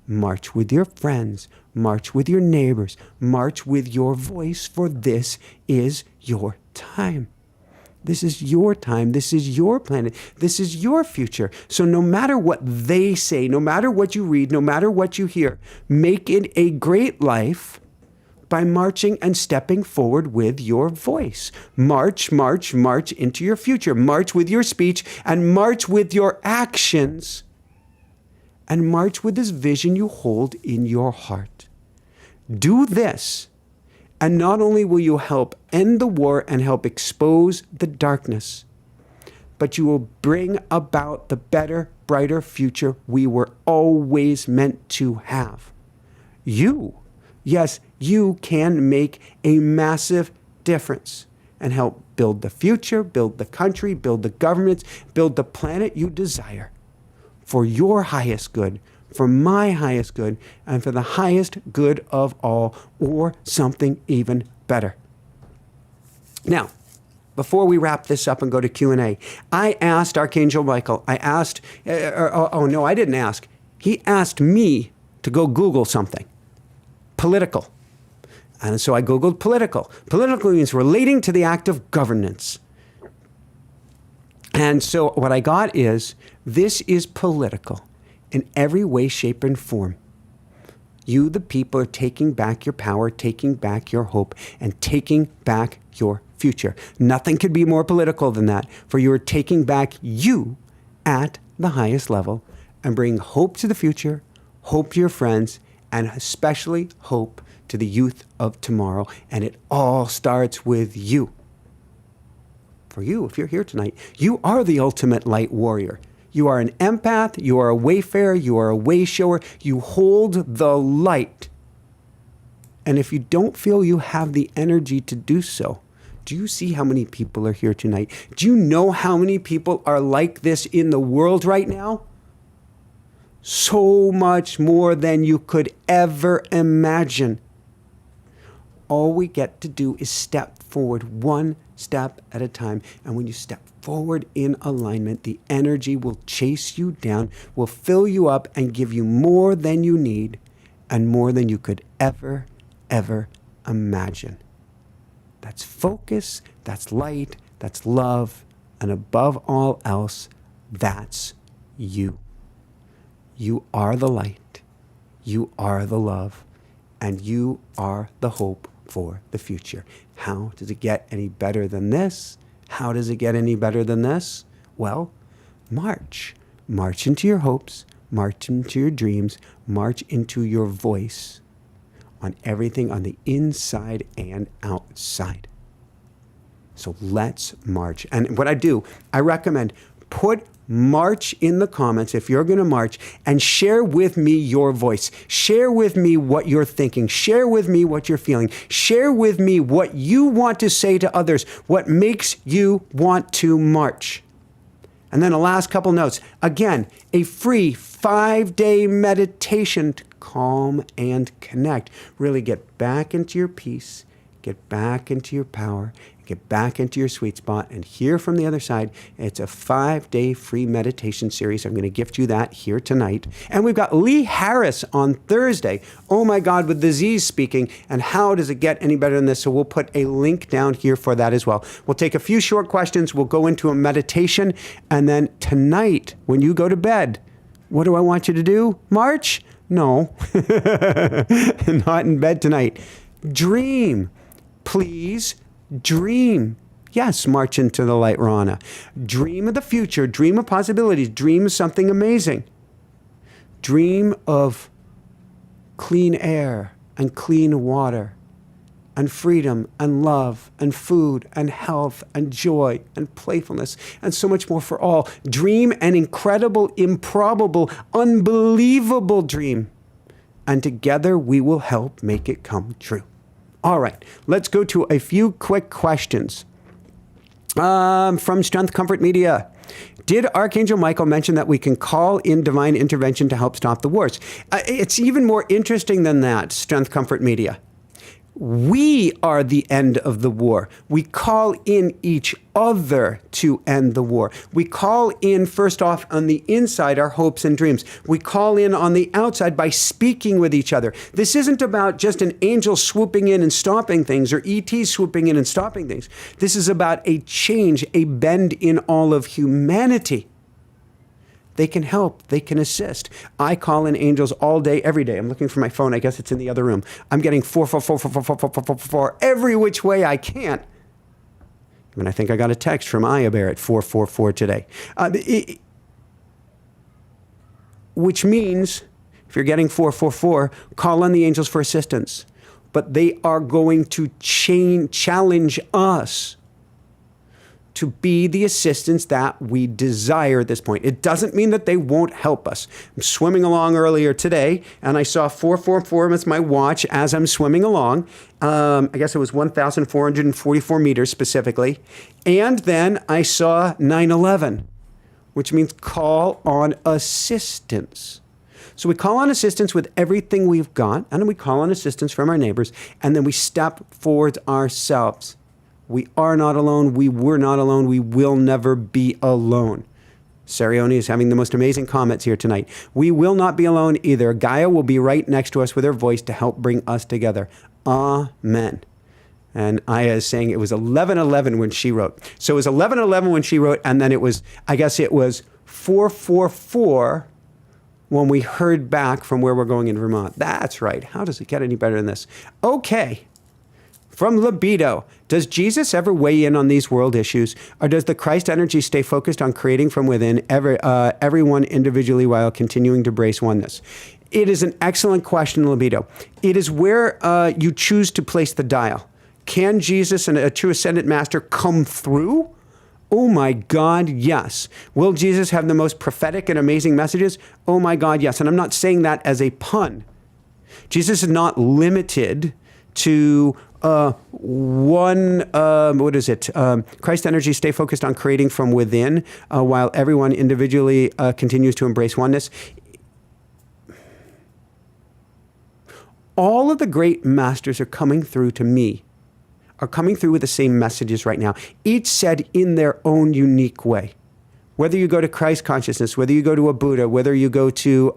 March with your friends. March with your neighbors. March with your voice, for this is your time. This is your time. This is your planet. This is your future. So no matter what they say, no matter what you read, no matter what you hear, make it a great life by marching and stepping forward with your voice. March, march, march into your future. March with your speech and march with your actions. And march with this vision you hold in your heart. Do this, and not only will you help end the war and help expose the darkness, but you will bring about the better, brighter future we were always meant to have. Yes, you can make a massive difference and help build the future, build the country, build the governments, build the planet you desire. for your highest good, for my highest good, and for the highest good of all, or something even better. Now, before we wrap this up and go to Q&A, I asked Archangel Michael, I didn't ask. He asked me to go Google something, political. And so I Googled political. Political means relating to the act of governance. And so what I got is, this is political in every way, shape, and form. You, the people, are taking back your power, taking back your hope, and taking back your future. Nothing could be more political than that, for you are taking back you at the highest level and bring hope to the future, hope to your friends, and especially hope to the youth of tomorrow. And it all starts with you. For you, if you're here tonight, you are the ultimate light warrior. You are an empath, you are a wayfarer, you are a way shower, you hold the light. And if you don't feel you have the energy to do so, do you see how many people are here tonight? Do you know how many people are like this in the world right now? So much more than you could ever imagine. All we get to do is step forward one step at a time. And when you step forward in alignment, the energy will chase you down, will fill you up, and give you more than you need and more than you could ever imagine. That's focus, that's light, that's love, and above all else, that's you. You are the light, you are the love, and you are the hope for the future. How does it get any better than this? How does it get any better than this? Well, march. March into your hopes, march into your dreams, march into your voice on everything on the inside and outside. So let's march. And what I do, I recommend put march in the comments if you're going to march, and share with me your voice. Share with me what you're thinking. Share with me what you're feeling. Share with me what you want to say to others, what makes you want to march. And then the last couple notes. Again, a free 5-day meditation to calm and connect. Really get back into your peace, get back into your power, get back into your sweet spot, and hear from the other side. It's a 5-day free meditation series. I'm going to gift you that here tonight. And we've got Lee Harris on Thursday. Oh my God, with the Z's speaking. And how does it get any better than this? So we'll put a link down here for that as well. We'll take a few short questions. We'll go into a meditation. And then tonight, when you go to bed, what do I want you to do? March? No, not in bed tonight. Dream. Please dream. Yes, march into the light, Rana. Dream of the future. Dream of possibilities. Dream of something amazing. Dream of clean air and clean water and freedom and love and food and health and joy and playfulness and so much more for all. Dream an incredible, improbable, unbelievable dream. And together we will help make it come true. All right, let's go to a few quick questions. From Strength Comfort Media. Did Archangel Michael mention that we can call in divine intervention to help stop the wars? It's even more interesting than that, Strength Comfort Media. We are the end of the war. We call in each other to end the war. We call in, first off, on the inside, our hopes and dreams. We call in on the outside by speaking with each other. This isn't about just an angel swooping in and stopping things, or ET swooping in and stopping things. This is about a change, a bend in all of humanity. They can help. They can assist. I call in angels all day, every day. I'm looking for my phone. I guess it's in the other room. I'm getting 444 every which way I can. And I think I got a text from Aya Bear at 444 today. Which means, if you're getting 444, call on the angels for assistance. But they are going to challenge us to be the assistance that we desire at this point. It doesn't mean that they won't help us. I'm swimming along earlier today, and I saw 444 as my watch as I'm swimming along. I guess it was 1,444 meters specifically. And then I saw 9/11, which means call on assistance. So we call on assistance with everything we've got, and then we call on assistance from our neighbors, and then we step forward ourselves. We are not alone. We were not alone. We will never be alone. Sarioni is having the most amazing comments here tonight. We will not be alone either. Gaia will be right next to us with her voice to help bring us together. Amen. And Aya is saying it was 11:11 when she wrote. So it was 11:11 when she wrote, and then it was, I guess it was 4:44 when we heard back from where we're going in Vermont. That's right. How does it get any better than this? Okay. From Libido, does Jesus ever weigh in on these world issues, or does the Christ energy stay focused on creating from within everyone individually while continuing to embrace oneness? It is an excellent question, Libido. It is where you choose to place the dial. Can Jesus and a true ascendant master come through? Oh my God, yes. Will Jesus have the most prophetic and amazing messages? Oh my God, yes. And I'm not saying that as a pun. Jesus is not limited to Christ energy stay focused on creating from within while everyone individually continues to embrace oneness. All of the great masters are coming through to me, are coming through with the same messages right now, each said in their own unique way. Whether you go to Christ consciousness, whether you go to a Buddha, whether you go to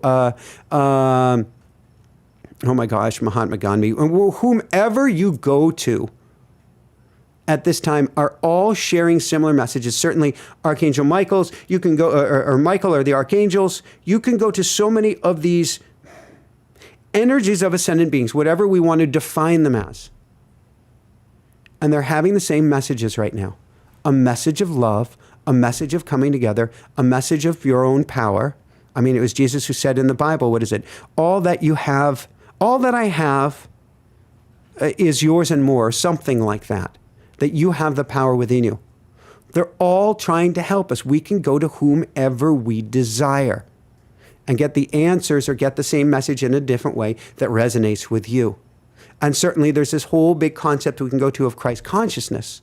oh my gosh, Mahatma Gandhi, whomever you go to at this time are all sharing similar messages. Certainly Archangel Michael's, you can go, or Michael or the Archangels, you can go to so many of these energies of ascendant beings, whatever we want to define them as. And they're having the same messages right now. A message of love, a message of coming together, a message of your own power. I mean, it was Jesus who said in the Bible, what is it? All that you have, all that I have is yours and more, something like that, that you have the power within you. They're all trying to help us. We can go to whomever we desire and get the answers or get the same message in a different way that resonates with you. And certainly there's this whole big concept we can go to of Christ consciousness,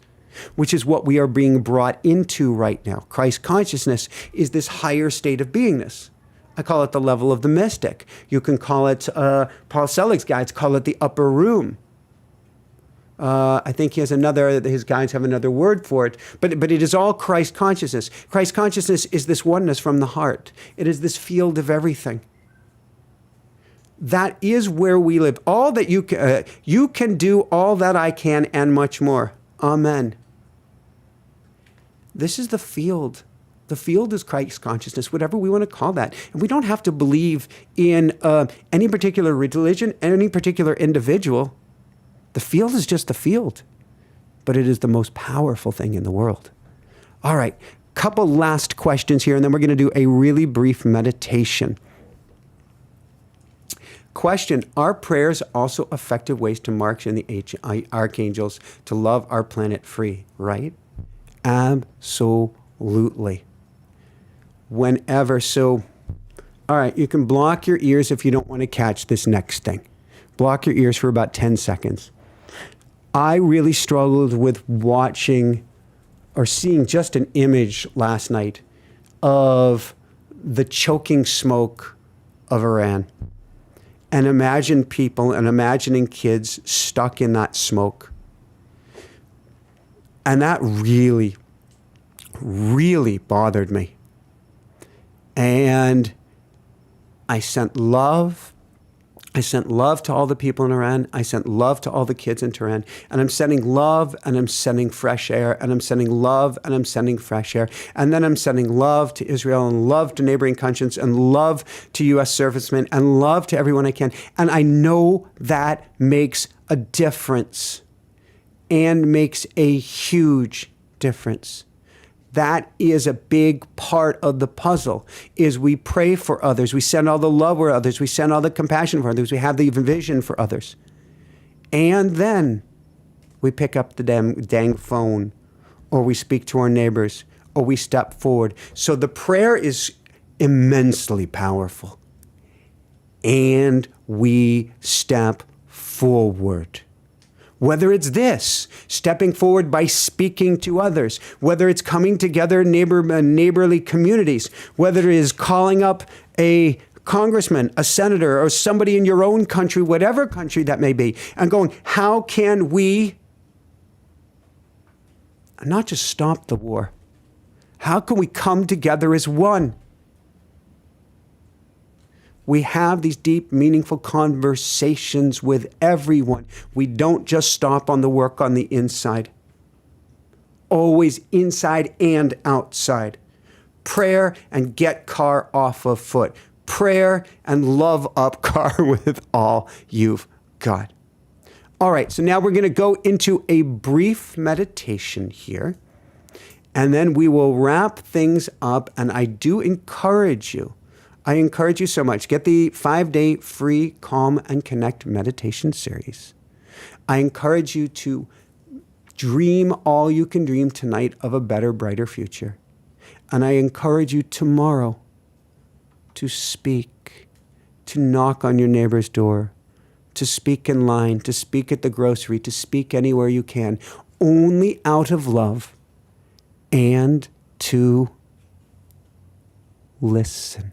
which is what we are being brought into right now. Christ consciousness is this higher state of beingness. I call it the level of the mystic. You can call it, Paul Selig's guides call it the upper room. I think he has his guides have another word for it, but it is all Christ consciousness. Christ consciousness is this oneness from the heart. It is this field of everything. That is where we live. All that you can do all that I can and much more. Amen. This is the field. The field is Christ consciousness, whatever we want to call that. And we don't have to believe in any particular religion, any particular individual. The field is just the field, but it is the most powerful thing in the world. All right, couple last questions here, and then we're going to do a really brief meditation. Question, are prayers also effective ways to march in the archangels to love our planet free, right? Absolutely. Whenever. So, all right, you can block your ears if you don't want to catch this next thing. Block your ears for about 10 seconds. I really struggled with watching or seeing just an image last night of the choking smoke of Iran. And imagine people and imagining kids stuck in that smoke. And that really, really bothered me. And I sent love. I sent love to all the people in Iran. I sent love to all the kids in Tehran. And I'm sending love, and I'm sending fresh air, and I'm sending love, and I'm sending fresh air. And then I'm sending love to Israel, and love to neighboring countries, and love to U.S. servicemen, and love to everyone I can. And I know that makes a difference and makes a huge difference. That is a big part of the puzzle, is we pray for others. We send all the love for others. We send all the compassion for others. We have the vision for others. And then we pick up the dang phone, or we speak to our neighbors, or we step forward. So the prayer is immensely powerful. And we step forward. Whether it's this, stepping forward by speaking to others, whether it's coming together in neighborly communities, whether it is calling up a congressman, a senator, or somebody in your own country, whatever country that may be, and going, how can we not just stop the war? How can we come together as one? We have these deep, meaningful conversations with everyone. We don't just stop on the work on the inside. Always inside and outside. Prayer and get car off of foot. Prayer and love up car with all you've got. All right, so now we're going to go into a brief meditation here, and then we will wrap things up. And I encourage you so much. Get the 5-day free Calm and Connect meditation series. I encourage you to dream all you can dream tonight of a better, brighter future. And I encourage you tomorrow to speak, to knock on your neighbor's door, to speak in line, to speak at the grocery, to speak anywhere you can, only out of love, and to listen.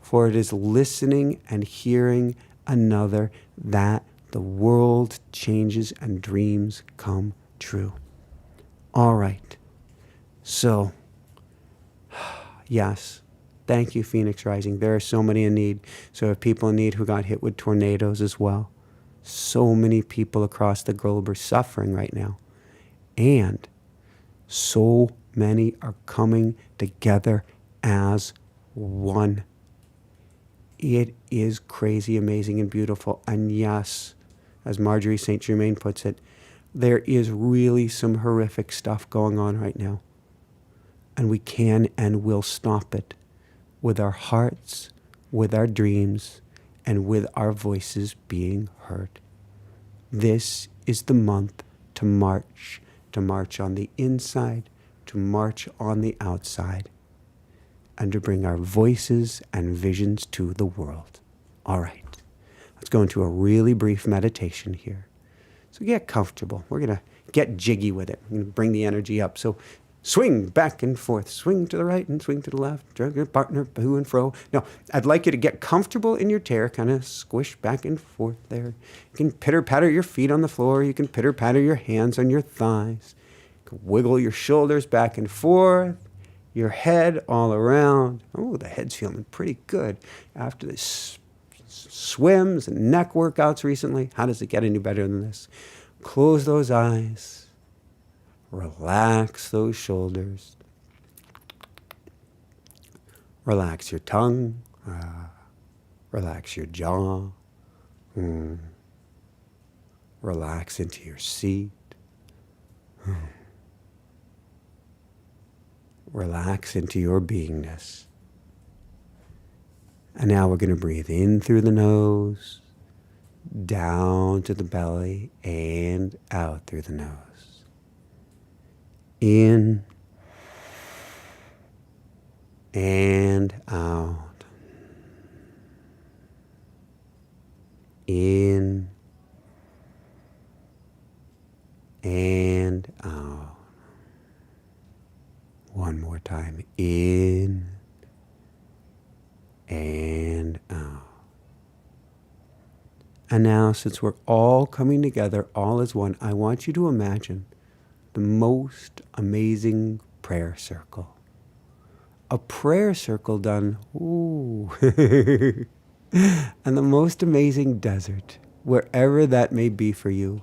For it is listening and hearing another that the world changes and dreams come true. All right. So, yes, thank you, Phoenix Rising. There are so many in need. So if people in need who got hit with tornadoes as well. So many people across the globe are suffering right now. And so many are coming together as one. It is crazy, amazing, and beautiful. And yes, as Marjorie St. Germain puts it, there is really some horrific stuff going on right now. And we can and will stop it with our hearts, with our dreams, and with our voices being heard. This is the month to march on the inside, to march on the outside, and to bring our voices and visions to the world. All right, let's go into a really brief meditation here. So get comfortable. We're going to get jiggy with it. We're going to bring the energy up. So swing back and forth, swing to the right and swing to the left, drag your partner to and fro. Now, I'd like you to get comfortable in your chair, kind of squish back and forth there. You can pitter-patter your feet on the floor. You can pitter-patter your hands on your thighs. You can wiggle your shoulders back and forth, your head all around. Oh, the head's feeling pretty good after this swims and neck workouts recently. How does it get any better than this? Close those eyes. Relax those shoulders. Relax your tongue. Relax your jaw. Relax into your seat. Relax into your beingness. And now we're going to breathe in through the nose, down to the belly, and out through the nose. In and out. In and out. One more time. In and out. And now, since we're all coming together, all as one, I want you to imagine the most amazing prayer circle. A prayer circle done, and the most amazing desert, wherever that may be for you.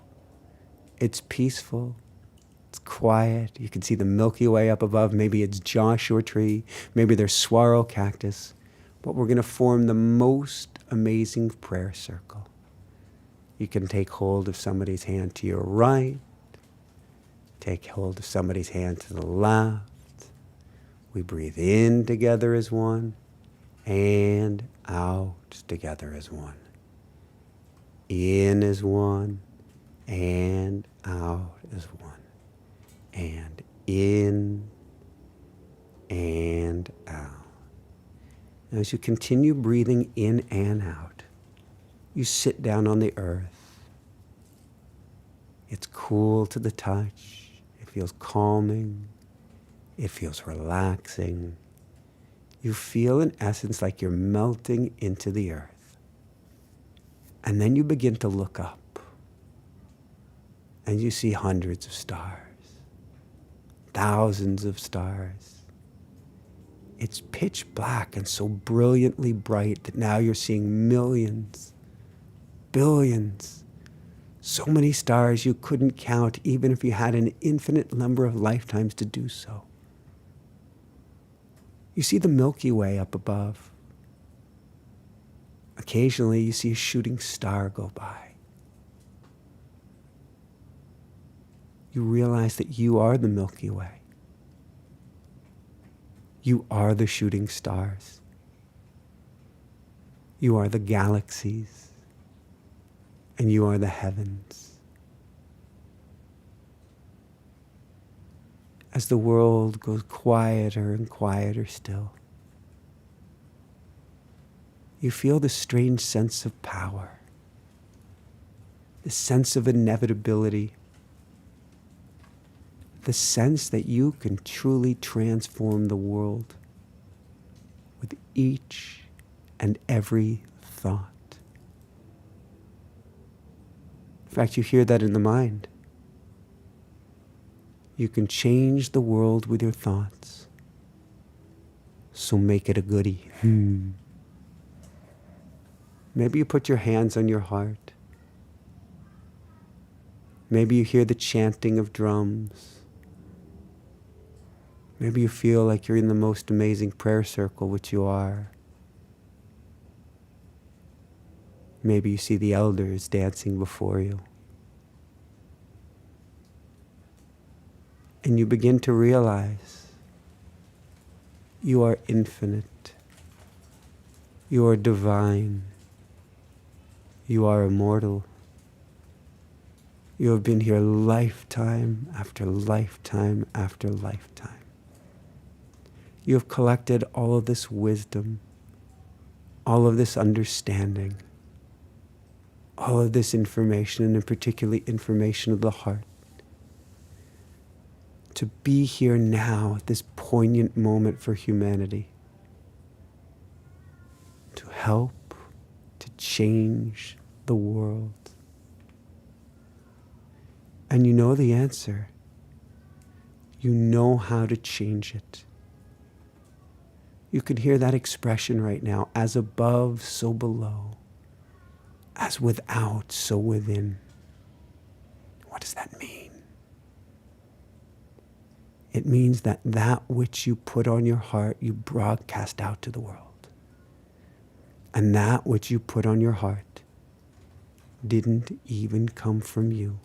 It's peaceful. It's quiet. You can see the Milky Way up above. Maybe it's Joshua tree. Maybe there's swirl cactus. But we're going to form the most amazing prayer circle. You can take hold of somebody's hand to your right. Take hold of somebody's hand to the left. We breathe in together as one and out together as one. In as one and out as one. And in and out. Now, as you continue breathing in and out, you sit down on the earth It's cool to the touch. It feels calming. It feels relaxing. You feel, in essence, like you're melting into the earth. And then you begin to look up. And you see hundreds of stars. Thousands of stars. It's pitch black and so brilliantly bright that now you're seeing millions, billions, so many stars you couldn't count even if you had an infinite number of lifetimes to do so. You see the Milky Way up above. Occasionally you see a shooting star go by. You realize that you are the Milky Way. You are the shooting stars. You are the galaxies. And you are the heavens. As the world goes quieter and quieter still, you feel this strange sense of power, this sense of inevitability, the sense that you can truly transform the world with each and every thought. In fact, you hear that in the mind. You can change the world with your thoughts. So make it a goodie. Maybe you put your hands on your heart. Maybe you hear the chanting of drums. Maybe you feel like you're in the most amazing prayer circle, which you are. Maybe you see the elders dancing before you. And you begin to realize you are infinite. You are divine. You are immortal. You have been here lifetime after lifetime after lifetime. You have collected all of this wisdom, all of this understanding, all of this information, and particularly information of the heart. To be here now at this poignant moment for humanity, to help, to change the world. And you know the answer. You know how to change it. You can hear that expression right now, as above, so below. As without, so within. What does that mean? It means that that which you put on your heart, you broadcast out to the world. And that which you put on your heart didn't even come from you,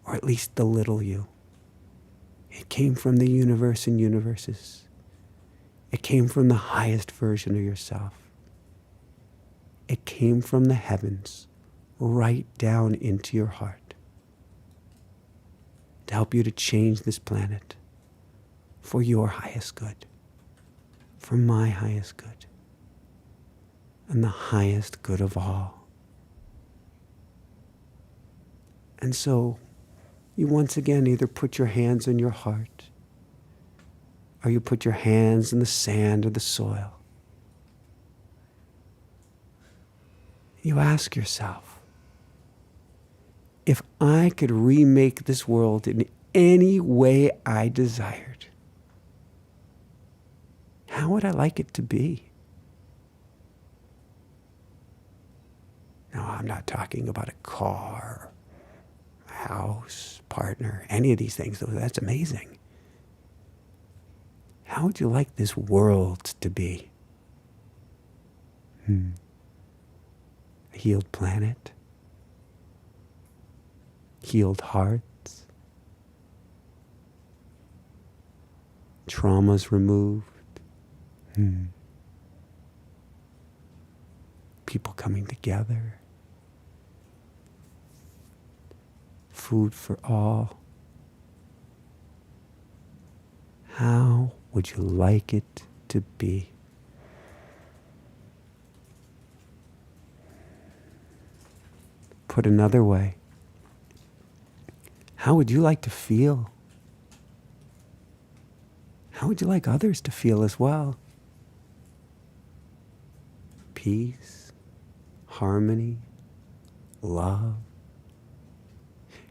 or at least the little you. It came from the universe and universes. It came from the highest version of yourself. It came from the heavens, right down into your heart, to help you to change this planet for your highest good, for my highest good, and the highest good of all. And so, you once again either put your hands on your heart, or you put your hands in the sand or the soil. You ask yourself, if I could remake this world in any way I desired, how would I like it to be? Now, I'm not talking about a car, a house, partner, any of these things. That's amazing. How would you like this world to be? A healed planet? Healed hearts? Traumas removed? People coming together? Food for all? How would you like it to be? Put another way, How would you like to feel? How would you like others to feel as well? Peace, harmony, love.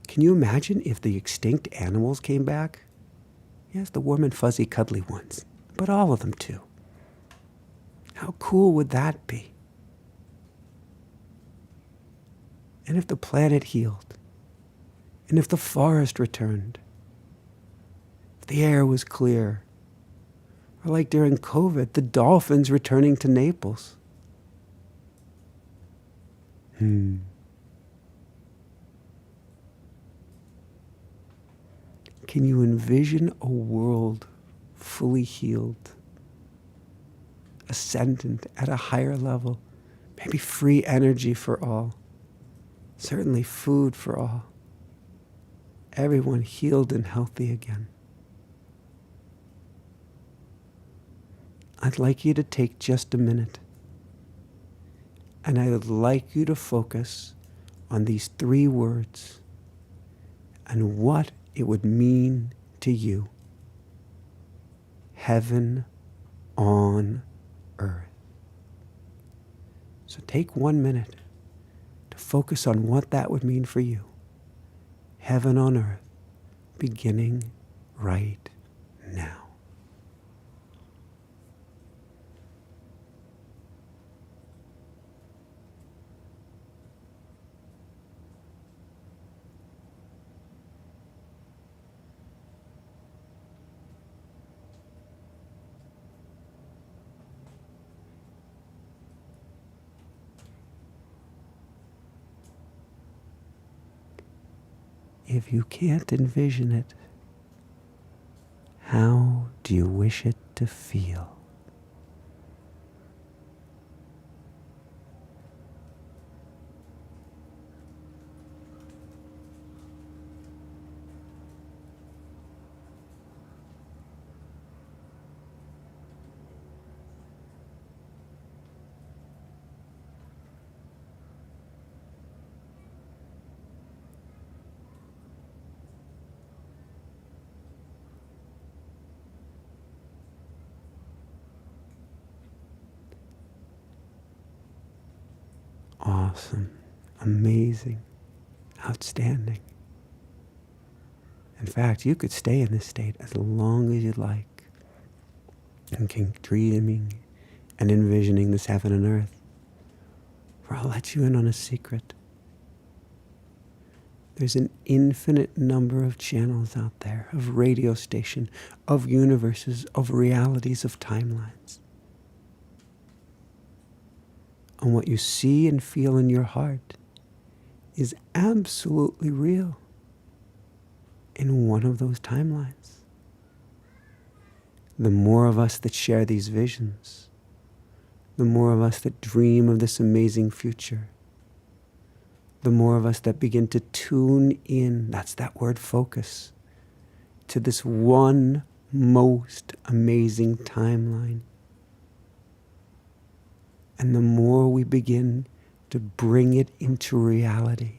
Can you imagine if the extinct animals came back? Yes, the warm and fuzzy cuddly ones, but all of them too. How cool would that be? And if the planet healed, and if the forest returned, if the air was clear, or like during COVID, the dolphins returning to Naples. Can you envision a world fully healed, ascendant at a higher level, maybe free energy for all, certainly food for all, everyone healed and healthy again? I'd like you to take just a minute, and I would like you to focus on these 3 words and what it would mean to you. Heaven on earth. So take 1 minute to focus on what that would mean for you. Heaven on earth, beginning right now. If you can't envision it, how do you wish it to feel? Awesome, amazing, outstanding. In fact, you could stay in this state as long as you'd like and keep dreaming and envisioning this heaven and earth. For I'll let you in on a secret. There's an infinite number of channels out there, of radio station, of universes, of realities, of timelines. And what you see and feel in your heart is absolutely real in one of those timelines. The more of us that share these visions, the more of us that dream of this amazing future, the more of us that begin to tune in, that's that word focus, to this one most amazing timeline. And the more we begin to bring it into reality,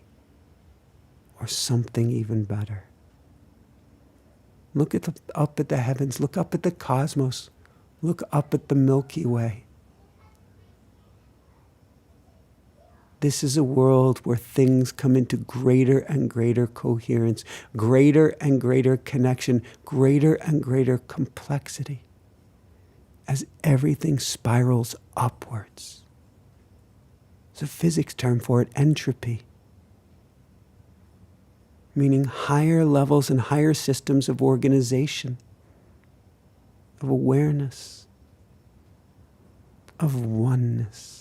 or something even better. Look up at the heavens, look up at the cosmos, look up at the Milky Way. This is a world where things come into greater and greater coherence, greater and greater connection, greater and greater complexity, as everything spirals upwards. There's a physics term for it, entropy, meaning higher levels and higher systems of organization, of awareness, of oneness.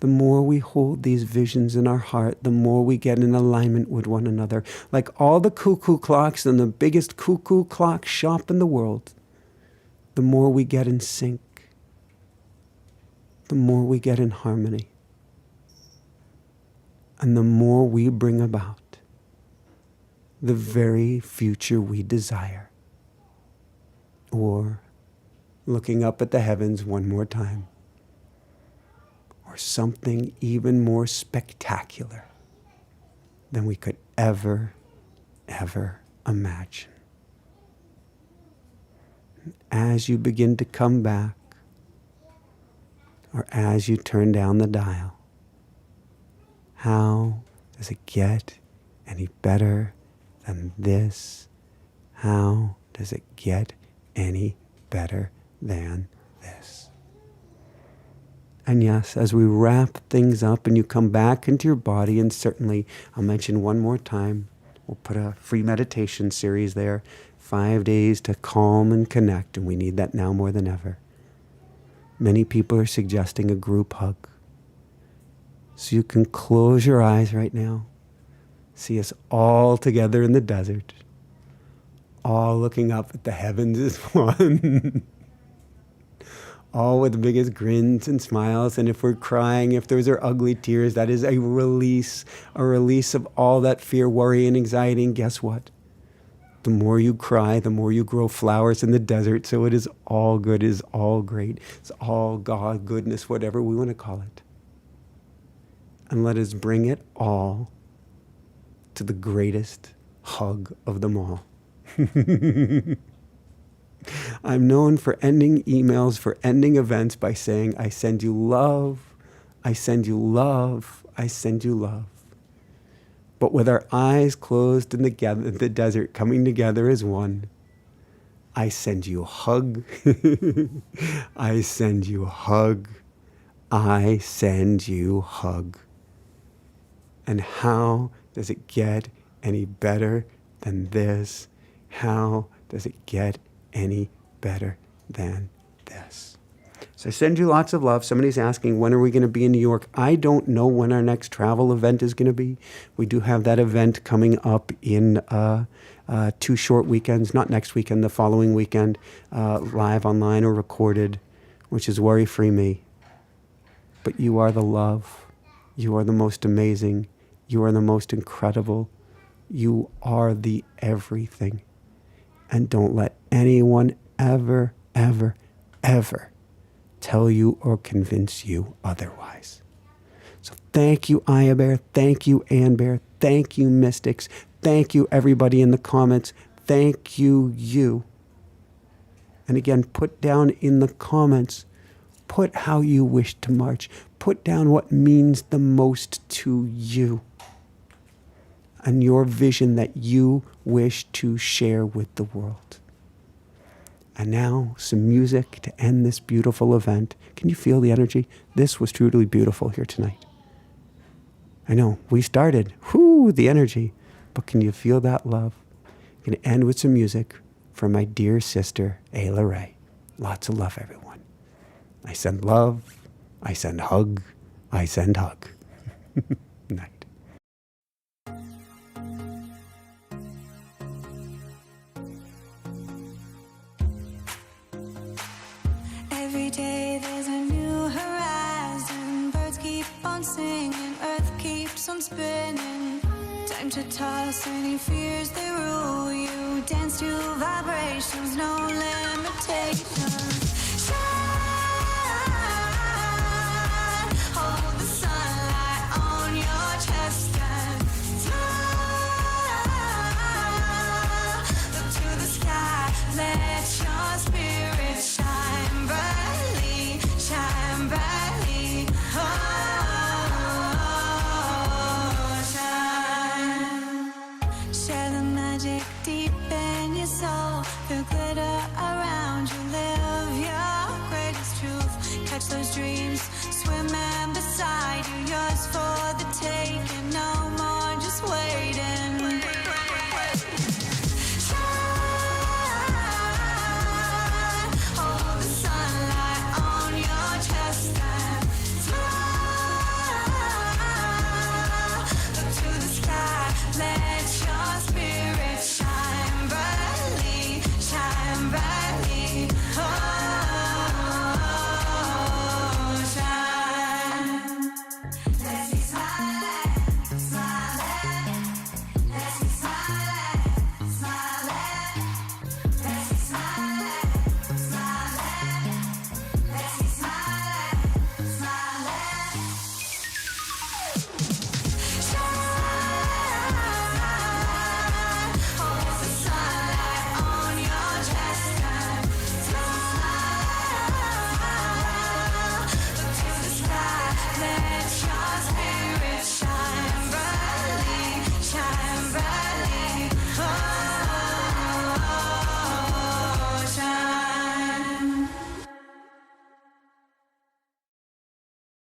The more we hold these visions in our heart, the more we get in alignment with one another. Like all the cuckoo clocks in the biggest cuckoo clock shop in the world, the more we get in sync, the more we get in harmony, and the more we bring about the very future we desire. Or looking up at the heavens one more time, or something even more spectacular. than we could ever imagine. As you begin to come back, or as you turn down the dial, how does it get any better than this? How does it get any better than this? And yes, as we wrap things up and you come back into your body, and certainly I'll mention one more time, we'll put a free meditation series there, 5 days to calm and connect, and we need that now more than ever. Many people are suggesting a group hug. So you can close your eyes right now, see us all together in the desert, all looking up at the heavens as one. All with the biggest grins and smiles. And if we're crying, if those are ugly tears, that is a release of all that fear, worry, and anxiety. And guess what? The more you cry, the more you grow flowers in the desert. So it is all good, it is all great. It's all God, goodness, whatever we want to call it. And let us bring it all to the greatest hug of them all. I'm known for ending emails, for ending events by saying, I send you love, I send you love, I send you love. But with our eyes closed in the desert, coming together as one, I send you a hug, I send you a hug, I send you a hug. And how does it get any better than this? How does it get any better than this? So I send you lots of love. Somebody's asking, when are we going to be in New York? I don't know when our next travel event is going to be. We do have that event coming up in 2 short weekends, not next weekend, the following weekend, live online or recorded, which is worry-free me. But you are the love. You are the most amazing. You are the most incredible. You are the everything. And don't let anyone ever, ever, ever tell you or convince you otherwise. So thank you, Aya Bear. Thank you, Ann Bear. Thank you, Mystics. Thank you, everybody in the comments. Thank you, you. And again, put down in the comments, put how you wish to march. Put down what means the most to you and your vision that you wish to share with the world. And now some music to end this beautiful event. Can you feel the energy? This was truly beautiful here tonight. I know, we started, the energy, but can you feel that love? I'm going to end with some music from my dear sister, Ayla Ray. Lots of love, everyone. I send love, I send hug, I send hug. Night. Every day there's a new horizon. Birds keep on singing, earth keeps on spinning. Time to toss any fears that rule you. Dance to vibrations, no limitations. Shine, hold the sunlight on your chest and fly. Look to the sky, let your spirit shine brightly, shine brightly. Oh, shine. Share the magic deep in your soul. Feel glitter around you. Live your greatest truth. Catch those dreams, swimming beside you. Yours for